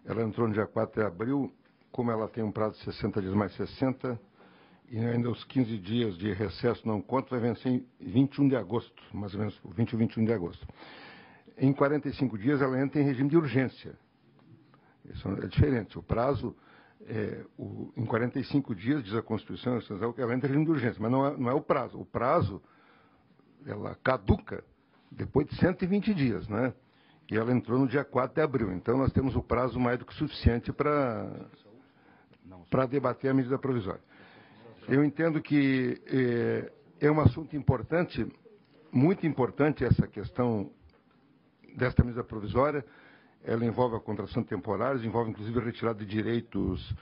Ela entrou no dia 4 de abril, como ela tem um prazo de 60 dias mais 60, e ainda os 15 dias de recesso não conta, vai vencer em 21 de agosto, mais ou menos, 20 ou 21 de agosto. Em 45 dias ela entra em regime de urgência. Isso é diferente. O prazo, em 45 dias, diz a Constituição, ela entra em regime de urgência, mas não é o prazo. O prazo, ela caduca depois de 120 dias, né? E ela entrou no dia 4 de abril. Então nós temos o prazo mais do que suficiente para para debater a medida provisória. Eu entendo que é um assunto importante, muito importante, essa questão desta medida provisória. Ela envolve a contratação de temporários, envolve inclusive a retirada de direitos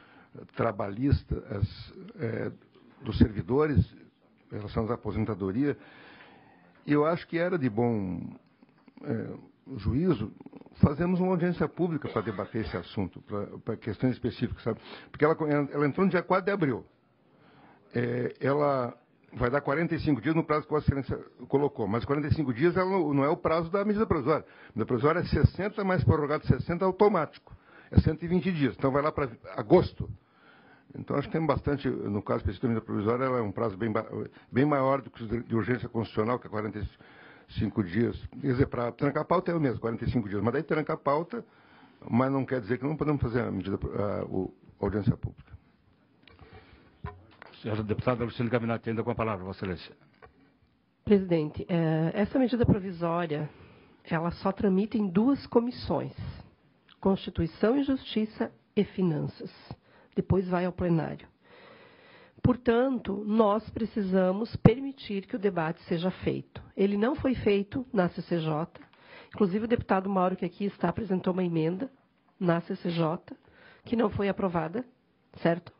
trabalhistas dos servidores em relação à aposentadoria. E eu acho que era de bom juízo fazermos uma audiência pública para debater esse assunto, para questões específicas, sabe? Porque ela entrou no dia 4 de abril. Ela vai dar 45 dias no prazo que Vossa Excelência colocou, mas 45 dias ela não é o prazo da medida provisória. A medida provisória é 60, mais prorrogado 60 automático. É 120 dias, então vai lá para agosto. Então acho que tem bastante, no caso específico da medida provisória, ela é um prazo bem maior do que o de urgência constitucional, que é 45 dias. Quer dizer, para trancar a pauta é o mesmo, 45 dias. Mas daí tranca a pauta, mas não quer dizer que não podemos fazer a audiência pública. Senhora deputada Luciane Caminati, ainda com a palavra, Vossa Excelência. Presidente, essa medida provisória, ela só tramita em 2 comissões, Constituição e Justiça e Finanças. Depois vai ao plenário. Portanto, nós precisamos permitir que o debate seja feito. Ele não foi feito na CCJ. Inclusive, o deputado Mauro, que aqui está, apresentou uma emenda na CCJ, que não foi aprovada, certo?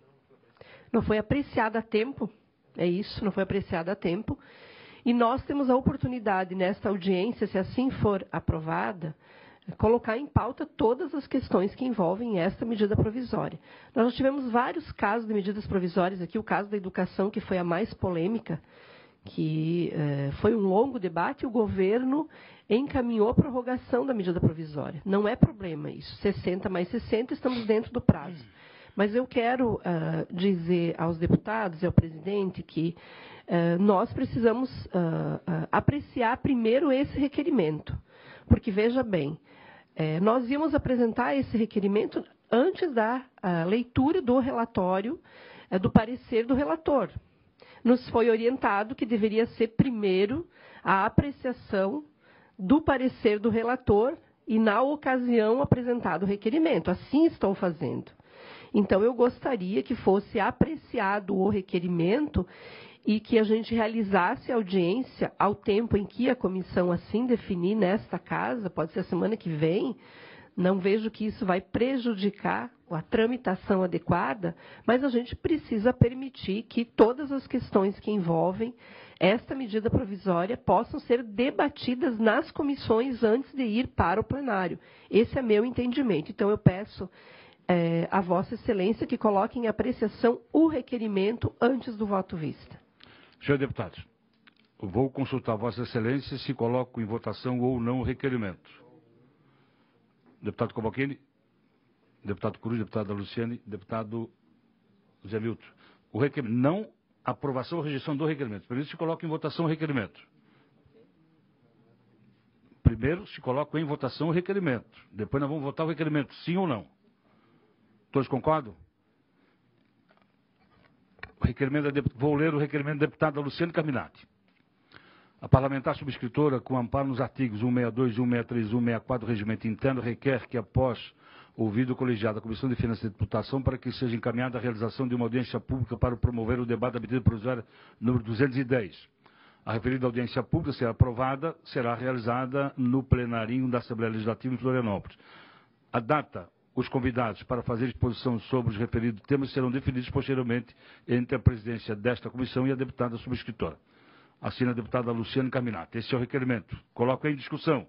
Não foi apreciada a tempo, é isso, não foi apreciada a tempo. E nós temos a oportunidade, nesta audiência, se assim for aprovada, colocar em pauta todas as questões que envolvem esta medida provisória. Nós já tivemos vários casos de medidas provisórias aqui, o caso da educação, que foi a mais polêmica, que foi um longo debate, e o governo encaminhou a prorrogação da medida provisória. Não é problema isso, 60 mais 60, estamos dentro do prazo. Mas eu quero dizer aos deputados e ao presidente que nós precisamos apreciar primeiro esse requerimento. Porque, veja bem, nós íamos apresentar esse requerimento antes da leitura do relatório, do parecer do relator. Nos foi orientado que deveria ser primeiro a apreciação do parecer do relator e, na ocasião, apresentado o requerimento. Assim estão fazendo. Então, eu gostaria que fosse apreciado o requerimento e que a gente realizasse a audiência ao tempo em que a comissão assim definir nesta casa, pode ser a semana que vem. Não vejo que isso vai prejudicar a tramitação adequada, mas a gente precisa permitir que todas as questões que envolvem esta medida provisória possam ser debatidas nas comissões antes de ir para o plenário. Esse é meu entendimento. Então, eu peço a Vossa Excelência que coloque em apreciação o requerimento antes do voto vista. Senhores deputados, vou consultar Vossa Excelência se coloco em votação ou não o requerimento. Deputado Cavaquini, deputado Cruz, deputada Luciane, deputado Zé Milton. O requerimento, não aprovação ou rejeição do requerimento. Primeiro se coloca em votação o requerimento. Primeiro se coloca em votação o requerimento. Depois nós vamos votar o requerimento, sim ou não. Todos concordam? Vou ler o requerimento da deputada Luciane Caminati. A parlamentar subscritora, com amparo nos artigos 162, 163 e 164 do Regimento Interno, requer que, após ouvido o colegiado da Comissão de Finanças e Tributação, para que seja encaminhada a realização de uma audiência pública para promover o debate da medida provisória número 210. A referida audiência pública, será aprovada, será realizada no plenarinho da Assembleia Legislativa em Florianópolis. A data, os convidados para fazer exposição sobre os referidos temas serão definidos posteriormente entre a presidência desta comissão e a deputada subscritora. Assina a deputada Luciane Caminati. Esse é o requerimento. Coloco em discussão.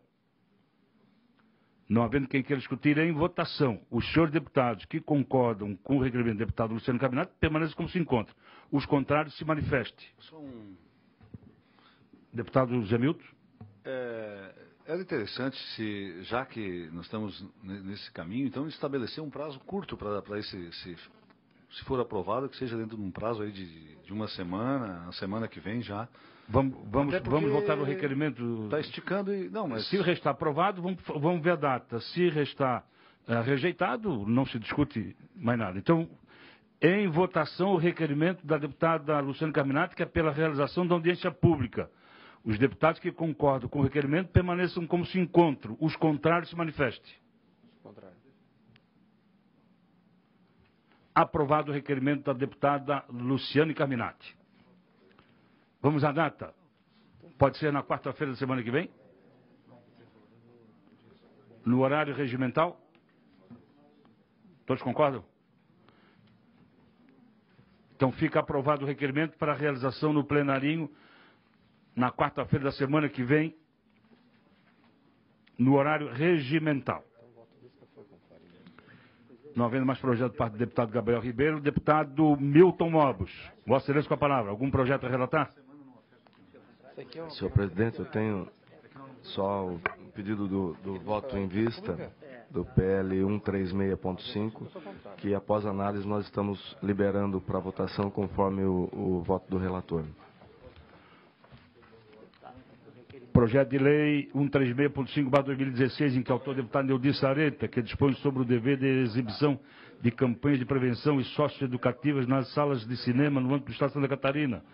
Não havendo quem queira discutir, em votação. Os senhores deputados que concordam com o requerimento da deputada Luciane Caminati permaneçam como se encontram. Os contrários se manifestem. Deputado Zé Milton. Era interessante, já que nós estamos nesse caminho, então estabelecer um prazo curto para esse, se for aprovado, que seja dentro de um prazo aí de uma semana, a semana que vem já. Vamos votar no requerimento. Está esticando e. Não, mas... Se restar aprovado, vamos ver a data. Se restar rejeitado, não se discute mais nada. Então, em votação, o requerimento da deputada Luciane Caminati, que é pela realização da audiência pública. Os deputados que concordam com o requerimento permaneçam como se encontram. Os contrários se manifestem. Aprovado o requerimento da deputada Luciane Carminati. Vamos à data. Pode ser na quarta-feira da semana que vem? No horário regimental? Todos concordam? Então fica aprovado o requerimento para a realização no plenarinho na quarta-feira da semana que vem, no horário regimental. Não havendo mais projeto por parte do deputado Gabriel Ribeiro, deputado Milton Mobos. Vossa Excelência com a palavra. Algum projeto a relatar? Senhor presidente, eu tenho só o pedido do voto em vista do PL 136.5, que após análise nós estamos liberando para votação conforme o voto do relator. Projeto de lei 136.5/2016, em que autor o deputado Neudi Sareta, que dispõe sobre o dever de exibição de campanhas de prevenção e socioeducativas nas salas de cinema no âmbito do Estado de Santa Catarina.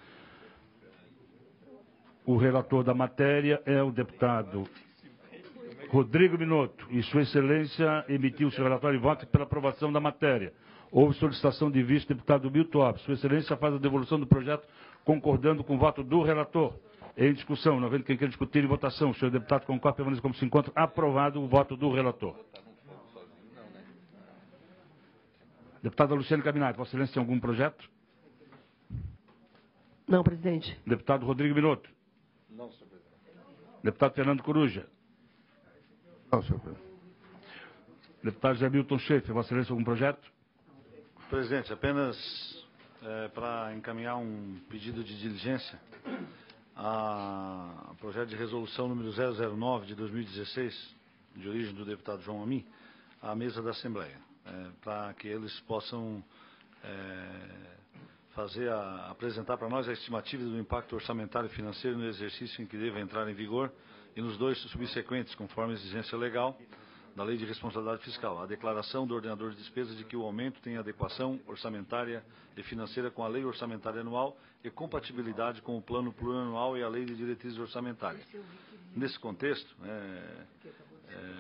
O relator da matéria é o deputado Rodrigo Minotto, e Sua Excelência emitiu seu relatório e voto pela aprovação da matéria. Houve solicitação de vista do deputado Milton Mobos. Sua Excelência faz a devolução do projeto concordando com o voto do relator. Em discussão, não havendo quem queira discutir em votação, o senhor deputado concorda, permanece como se encontra. Aprovado o voto do relator. Deputada Luciane Carminati, Vossa Excelência tem algum projeto? Não, presidente. Deputado Rodrigo Minotto. Não, senhor presidente. Deputado Fernando Coruja. Não, senhor presidente. Deputado José Milton Schaeffer, Vossa Excelência, algum projeto? Presidente, apenas para encaminhar um pedido de diligência a projeto de resolução número 009 de 2016, de origem do deputado João Amin, à mesa da Assembleia, para que eles possam apresentar para nós a estimativa do impacto orçamentário e financeiro no exercício em que deve entrar em vigor e nos 2 subsequentes, conforme a exigência legal da Lei de Responsabilidade Fiscal. A declaração do ordenador de despesas de que o aumento tem adequação orçamentária e financeira com a Lei Orçamentária Anual e compatibilidade com o Plano Plurianual e a Lei de Diretrizes Orçamentárias. Nesse contexto,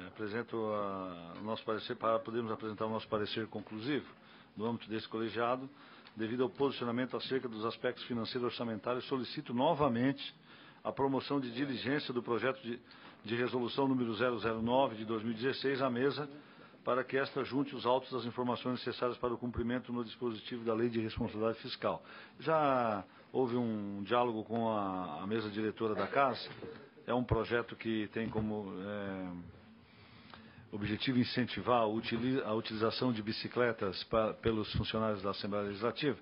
apresento o nosso parecer para podermos apresentar o nosso parecer conclusivo no âmbito desse colegiado. Devido ao posicionamento acerca dos aspectos financeiros orçamentários, solicito novamente a promoção de diligência do projeto de resolução número 009 de 2016 à mesa, para que esta junte os autos das informações necessárias para o cumprimento no dispositivo da Lei de Responsabilidade Fiscal. Já houve um diálogo com a mesa diretora da Casa. É um projeto que tem como objetivo incentivar a utilização de bicicletas pelos funcionários da Assembleia Legislativa.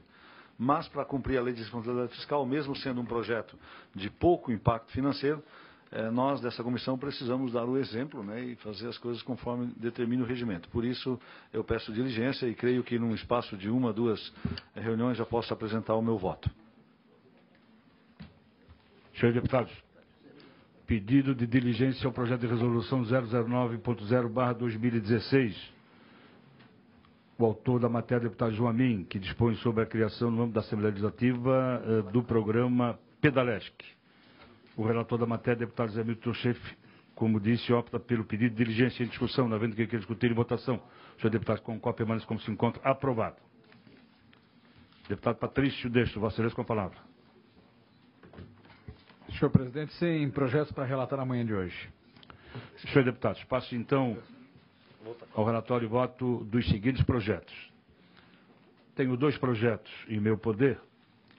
Mas, para cumprir a Lei de Responsabilidade Fiscal, mesmo sendo um projeto de pouco impacto financeiro, nós, dessa comissão, precisamos dar o exemplo, e fazer as coisas conforme determina o regimento. Por isso, eu peço diligência e creio que, num espaço de 1 a 2 reuniões, já posso apresentar o meu voto. Senhores deputados, pedido de diligência ao projeto de resolução 009.0/2016. O autor da matéria, deputado João Amin, que dispõe sobre a criação, no âmbito da Assembleia Legislativa, do programa Pedalesc. O relator da matéria, deputado Zé Milton Schaeffer, como disse, opta pelo pedido de diligência em discussão, não havendo quem queira discutir em votação. O senhor deputado concorda, permanece como se encontra. Aprovado. Deputado Patrício Destro, Vossa Excelência com a palavra. Senhor presidente, sem projetos para relatar na manhã de hoje. Senhores deputados, passo então ao relatório e voto dos seguintes projetos. Tenho 2 projetos em meu poder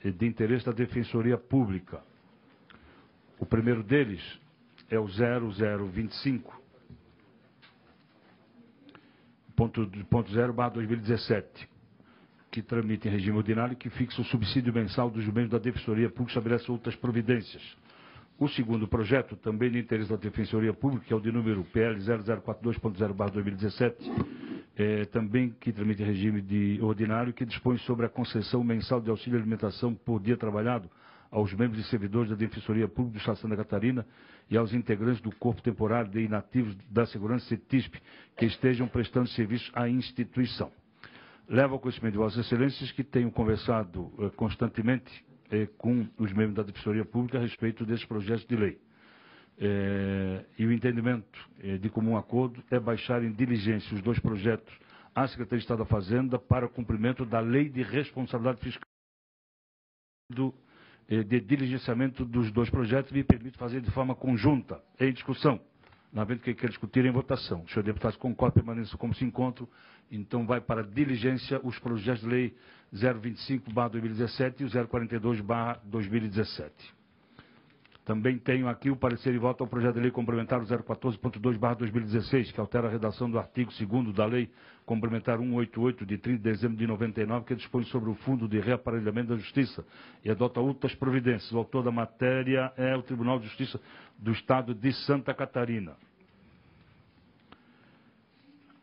de interesse da Defensoria Pública. O primeiro deles é o 0025.0/2017, que tramita em regime ordinário e que fixa o subsídio mensal dos membros da Defensoria Pública e estabelece outras providências. O segundo projeto, também de interesse da Defensoria Pública, que é o de número PL 0042.0/2017, também que tramita em regime ordinário, que dispõe sobre a concessão mensal de auxílio alimentação por dia trabalhado aos membros e servidores da Defensoria Pública do Estado de Santa Catarina e aos integrantes do Corpo Temporário de Inativos da Segurança CETISP que estejam prestando serviço à instituição. Levo ao conhecimento de Vossas Excelências que tenho conversado constantemente com os membros da Defensoria Pública a respeito desses projetos de lei. E o entendimento de comum acordo é baixar em diligência os 2 projetos à Secretaria de Estado da Fazenda para o cumprimento da Lei de Responsabilidade Fiscal de diligenciamento dos dois projetos. Me permite fazer de forma conjunta, em discussão. Na vez que quer discutir em votação. Senhor deputado, concorda, permaneça como se encontram. Então, vai para diligência os projetos de lei 025/2017 e o 042/2017. Também tenho aqui o parecer e voto ao projeto de lei complementar 014.2/2016, que altera a redação do artigo 2º da lei complementar 188, de 30 de dezembro de 99, que dispõe sobre o Fundo de Reaparelhamento da Justiça e adota outras providências. O autor da matéria é o Tribunal de Justiça do Estado de Santa Catarina.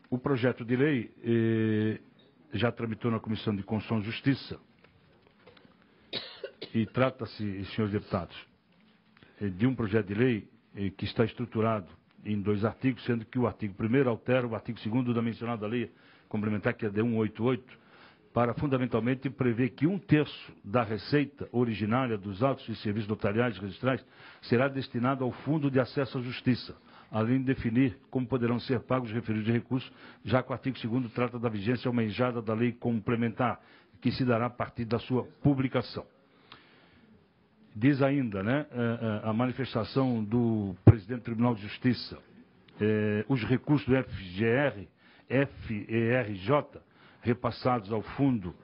O projeto de lei já tramitou na Comissão de Constituição e Justiça e trata-se, senhores deputados, de um projeto de lei que está estruturado em 2 artigos, sendo que o artigo 1º altera o artigo 2º da mencionada lei complementar, que é de 188, para fundamentalmente prever que 1/3 da receita originária dos autos e serviços notariais registrais será destinado ao Fundo de Acesso à Justiça, além de definir como poderão ser pagos os referidos recursos, já que o artigo 2º trata da vigência almejada da lei complementar, que se dará a partir da sua publicação. Diz ainda, né, a manifestação do presidente do Tribunal de Justiça, os recursos do FERJ, repassados ao Fundo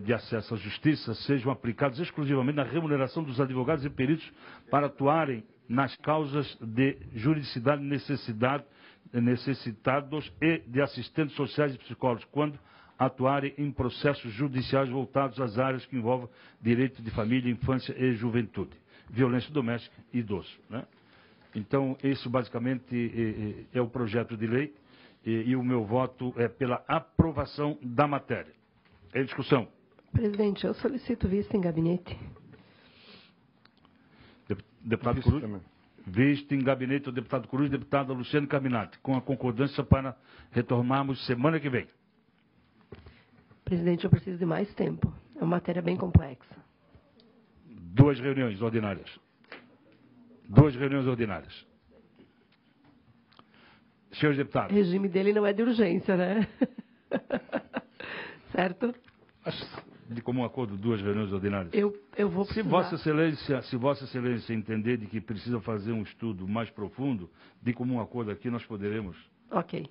de Acesso à Justiça, sejam aplicados exclusivamente na remuneração dos advogados e peritos para atuarem nas causas de juridicidade necessitados e de assistentes sociais e psicólogos, quando atuarem em processos judiciais voltados às áreas que envolvem direito de família, infância e juventude, violência doméstica e idoso, né? Então, esse basicamente é o projeto de lei e o meu voto é pela aprovação da matéria. Em discussão. Presidente, eu solicito vista em gabinete. Deputado Coruja. Vista em gabinete o deputado Coruja e o deputado Luciano Carminati, com a concordância para retomarmos semana que vem. Presidente, eu preciso de mais tempo. É uma matéria bem complexa. 2 reuniões ordinárias. 2 reuniões ordinárias. Senhores deputados. O regime dele não é de urgência, né? Certo? De comum acordo, 2 reuniões ordinárias. Eu vou precisar. Se Vossa Excelência entender de que precisa fazer um estudo mais profundo, de comum acordo aqui nós poderemos. Ok.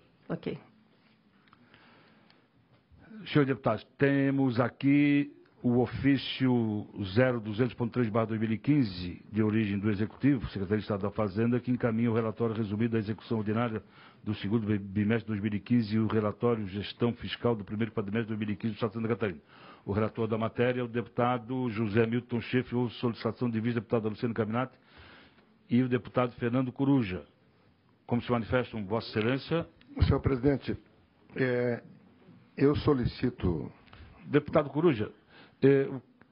Senhores deputados, temos aqui o ofício 0200.3/2015, de origem do Executivo, Secretaria de Estado da Fazenda, que encaminha o relatório resumido da execução ordinária do 2º bimestre de 2015 e o relatório gestão fiscal do 1º quadrimestre de 2015 do Estado de Santa Catarina. O relator da matéria é o deputado José Milton Schiff, ou solicitação de vice-deputado Luciano Carminati, e o deputado Fernando Coruja. Como se manifestam, Vossa Excelência? Senhor presidente, eu solicito... Deputado Coruja,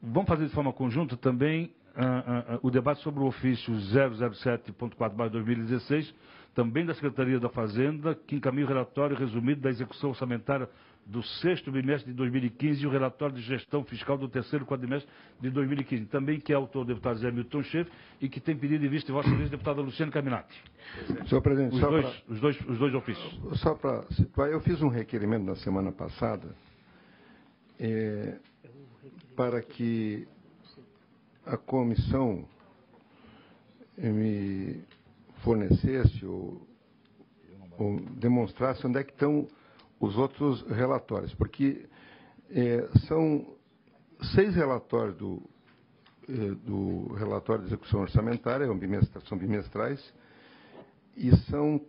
vamos fazer de forma conjunta também o debate sobre o ofício 007.4/2016, também da Secretaria da Fazenda, que encaminha o relatório resumido da execução orçamentária do 6º bimestre de 2015 e o relatório de gestão fiscal do 3º quadrimestre de 2015, também que é autor o deputado Zé Milton Schiff e que tem pedido de vista de Vossa Excelência, deputado Luciano Carminati. Senhor presidente, os dois ofícios. Só para situar, eu fiz um requerimento na semana passada para que a comissão me fornecesse ou demonstrasse onde é que estão os outros relatórios, porque são 6 relatórios do relatório de execução orçamentária, são bimestrais, e são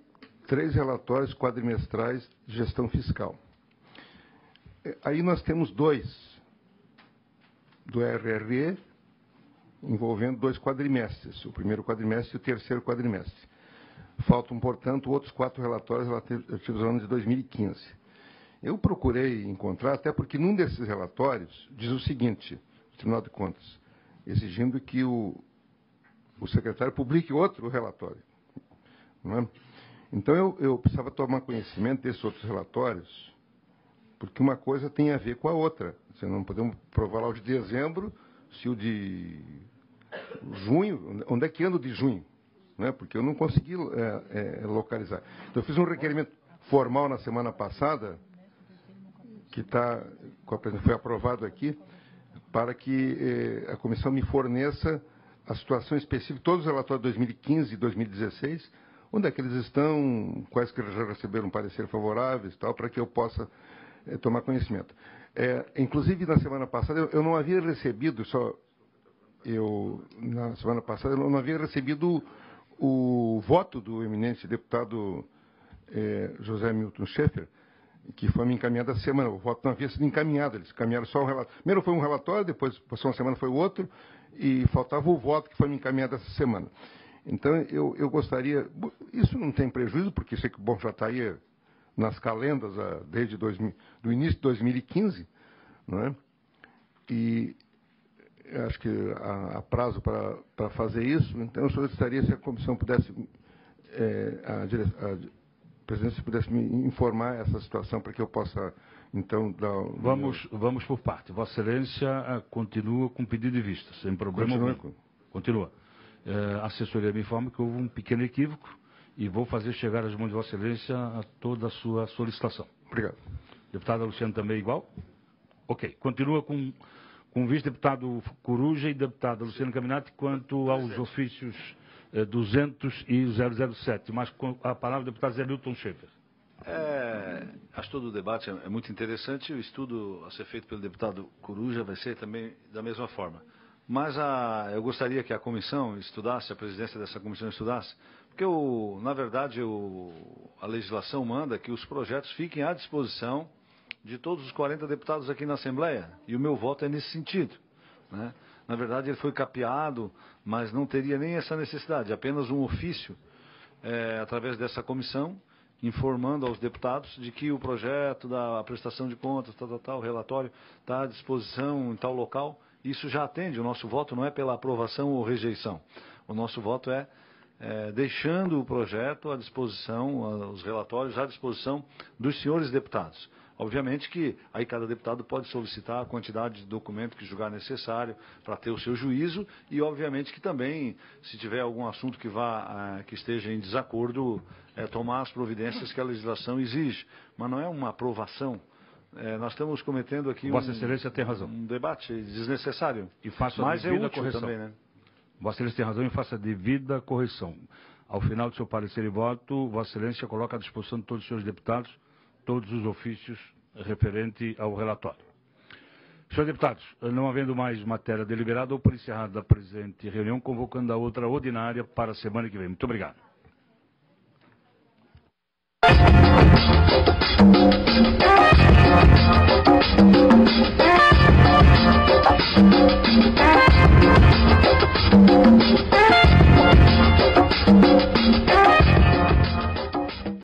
3 relatórios quadrimestrais de gestão fiscal. Aí nós temos 2 do RRE, envolvendo 2 quadrimestres, o 1º quadrimestre e o 3º quadrimestre. Faltam, portanto, outros 4 relatórios relativos ao ano de 2015. Eu procurei encontrar, até porque num desses relatórios diz o seguinte, no Tribunal de Contas, exigindo que o secretário publique outro relatório. Não é? Então, eu precisava tomar conhecimento desses outros relatórios, porque uma coisa tem a ver com a outra. Você não podemos provar lá o de dezembro, se o de junho, onde é que anda o de junho? Não é? Porque eu não consegui localizar. Então, eu fiz um requerimento formal na semana passada que foi aprovado aqui, para que a comissão me forneça a situação específica, todos os relatórios de 2015 e 2016, onde é que eles estão, quais que já receberam parecer favoráveis e tal, para que eu possa tomar conhecimento. Inclusive, na semana passada, eu não havia recebido, na semana passada, eu não havia recebido o voto do eminente deputado José Milton Schaeffer, que foi me encaminhado essa semana. O voto não havia sido encaminhado, eles encaminharam só o relatório. Primeiro foi um relatório, depois, passou uma semana, foi o outro, e faltava o voto que foi me encaminhado essa semana. Então, eu gostaria... Isso não tem prejuízo, porque isso bom, já está aí nas calendas desde do início de 2015, não é? E acho que há prazo para fazer isso. Então, eu solicitaria se a comissão pudesse... a presidência pudesse me informar essa situação para que eu possa, então, dar... Vamos por parte. Vossa Excelência continua com pedido de vista, sem problema algum. Continua. A assessoria me informa que houve um pequeno equívoco e vou fazer chegar às mãos de Vossa Excelência a toda a sua solicitação. Obrigado. Deputada Luciana também igual? Ok. Continua com o vice-deputado Coruja e deputada Luciana Caminati quanto aos ofícios 200 e 007. Mas com a palavra do deputado Zé Milton Schaeffer. Acho que todo o debate é muito interessante. O estudo a ser feito pelo deputado Coruja vai ser também da mesma forma. Mas eu gostaria que a comissão estudasse, a presidência dessa comissão estudasse, porque, na verdade, a legislação manda que os projetos fiquem à disposição de todos os 40 deputados aqui na Assembleia, e o meu voto é nesse sentido, né? Na verdade, ele foi capeado, mas não teria nem essa necessidade, apenas um ofício, através dessa comissão, informando aos deputados de que o projeto da prestação de contas, o relatório, está à disposição em tal local. Isso já atende, o nosso voto não é pela aprovação ou rejeição. O nosso voto é deixando o projeto à disposição, os relatórios à disposição dos senhores deputados. Obviamente que aí cada deputado pode solicitar a quantidade de documento que julgar necessário para ter o seu juízo e, obviamente, que também, se tiver algum assunto que esteja em desacordo, tomar as providências que a legislação exige. Mas não é uma aprovação. Nós estamos cometendo aqui Vossa Excelência tem razão. Um debate desnecessário. E faça mas é útil correção. Também, né? Vossa Excelência tem razão e faça a devida correção. Ao final do seu parecer e voto, Vossa Excelência coloca à disposição de todos os senhores deputados todos os ofícios referentes ao relatório. Senhores deputados, não havendo mais matéria deliberada, ou por encerrada a presente reunião, convocando a outra ordinária para a semana que vem. Muito obrigado.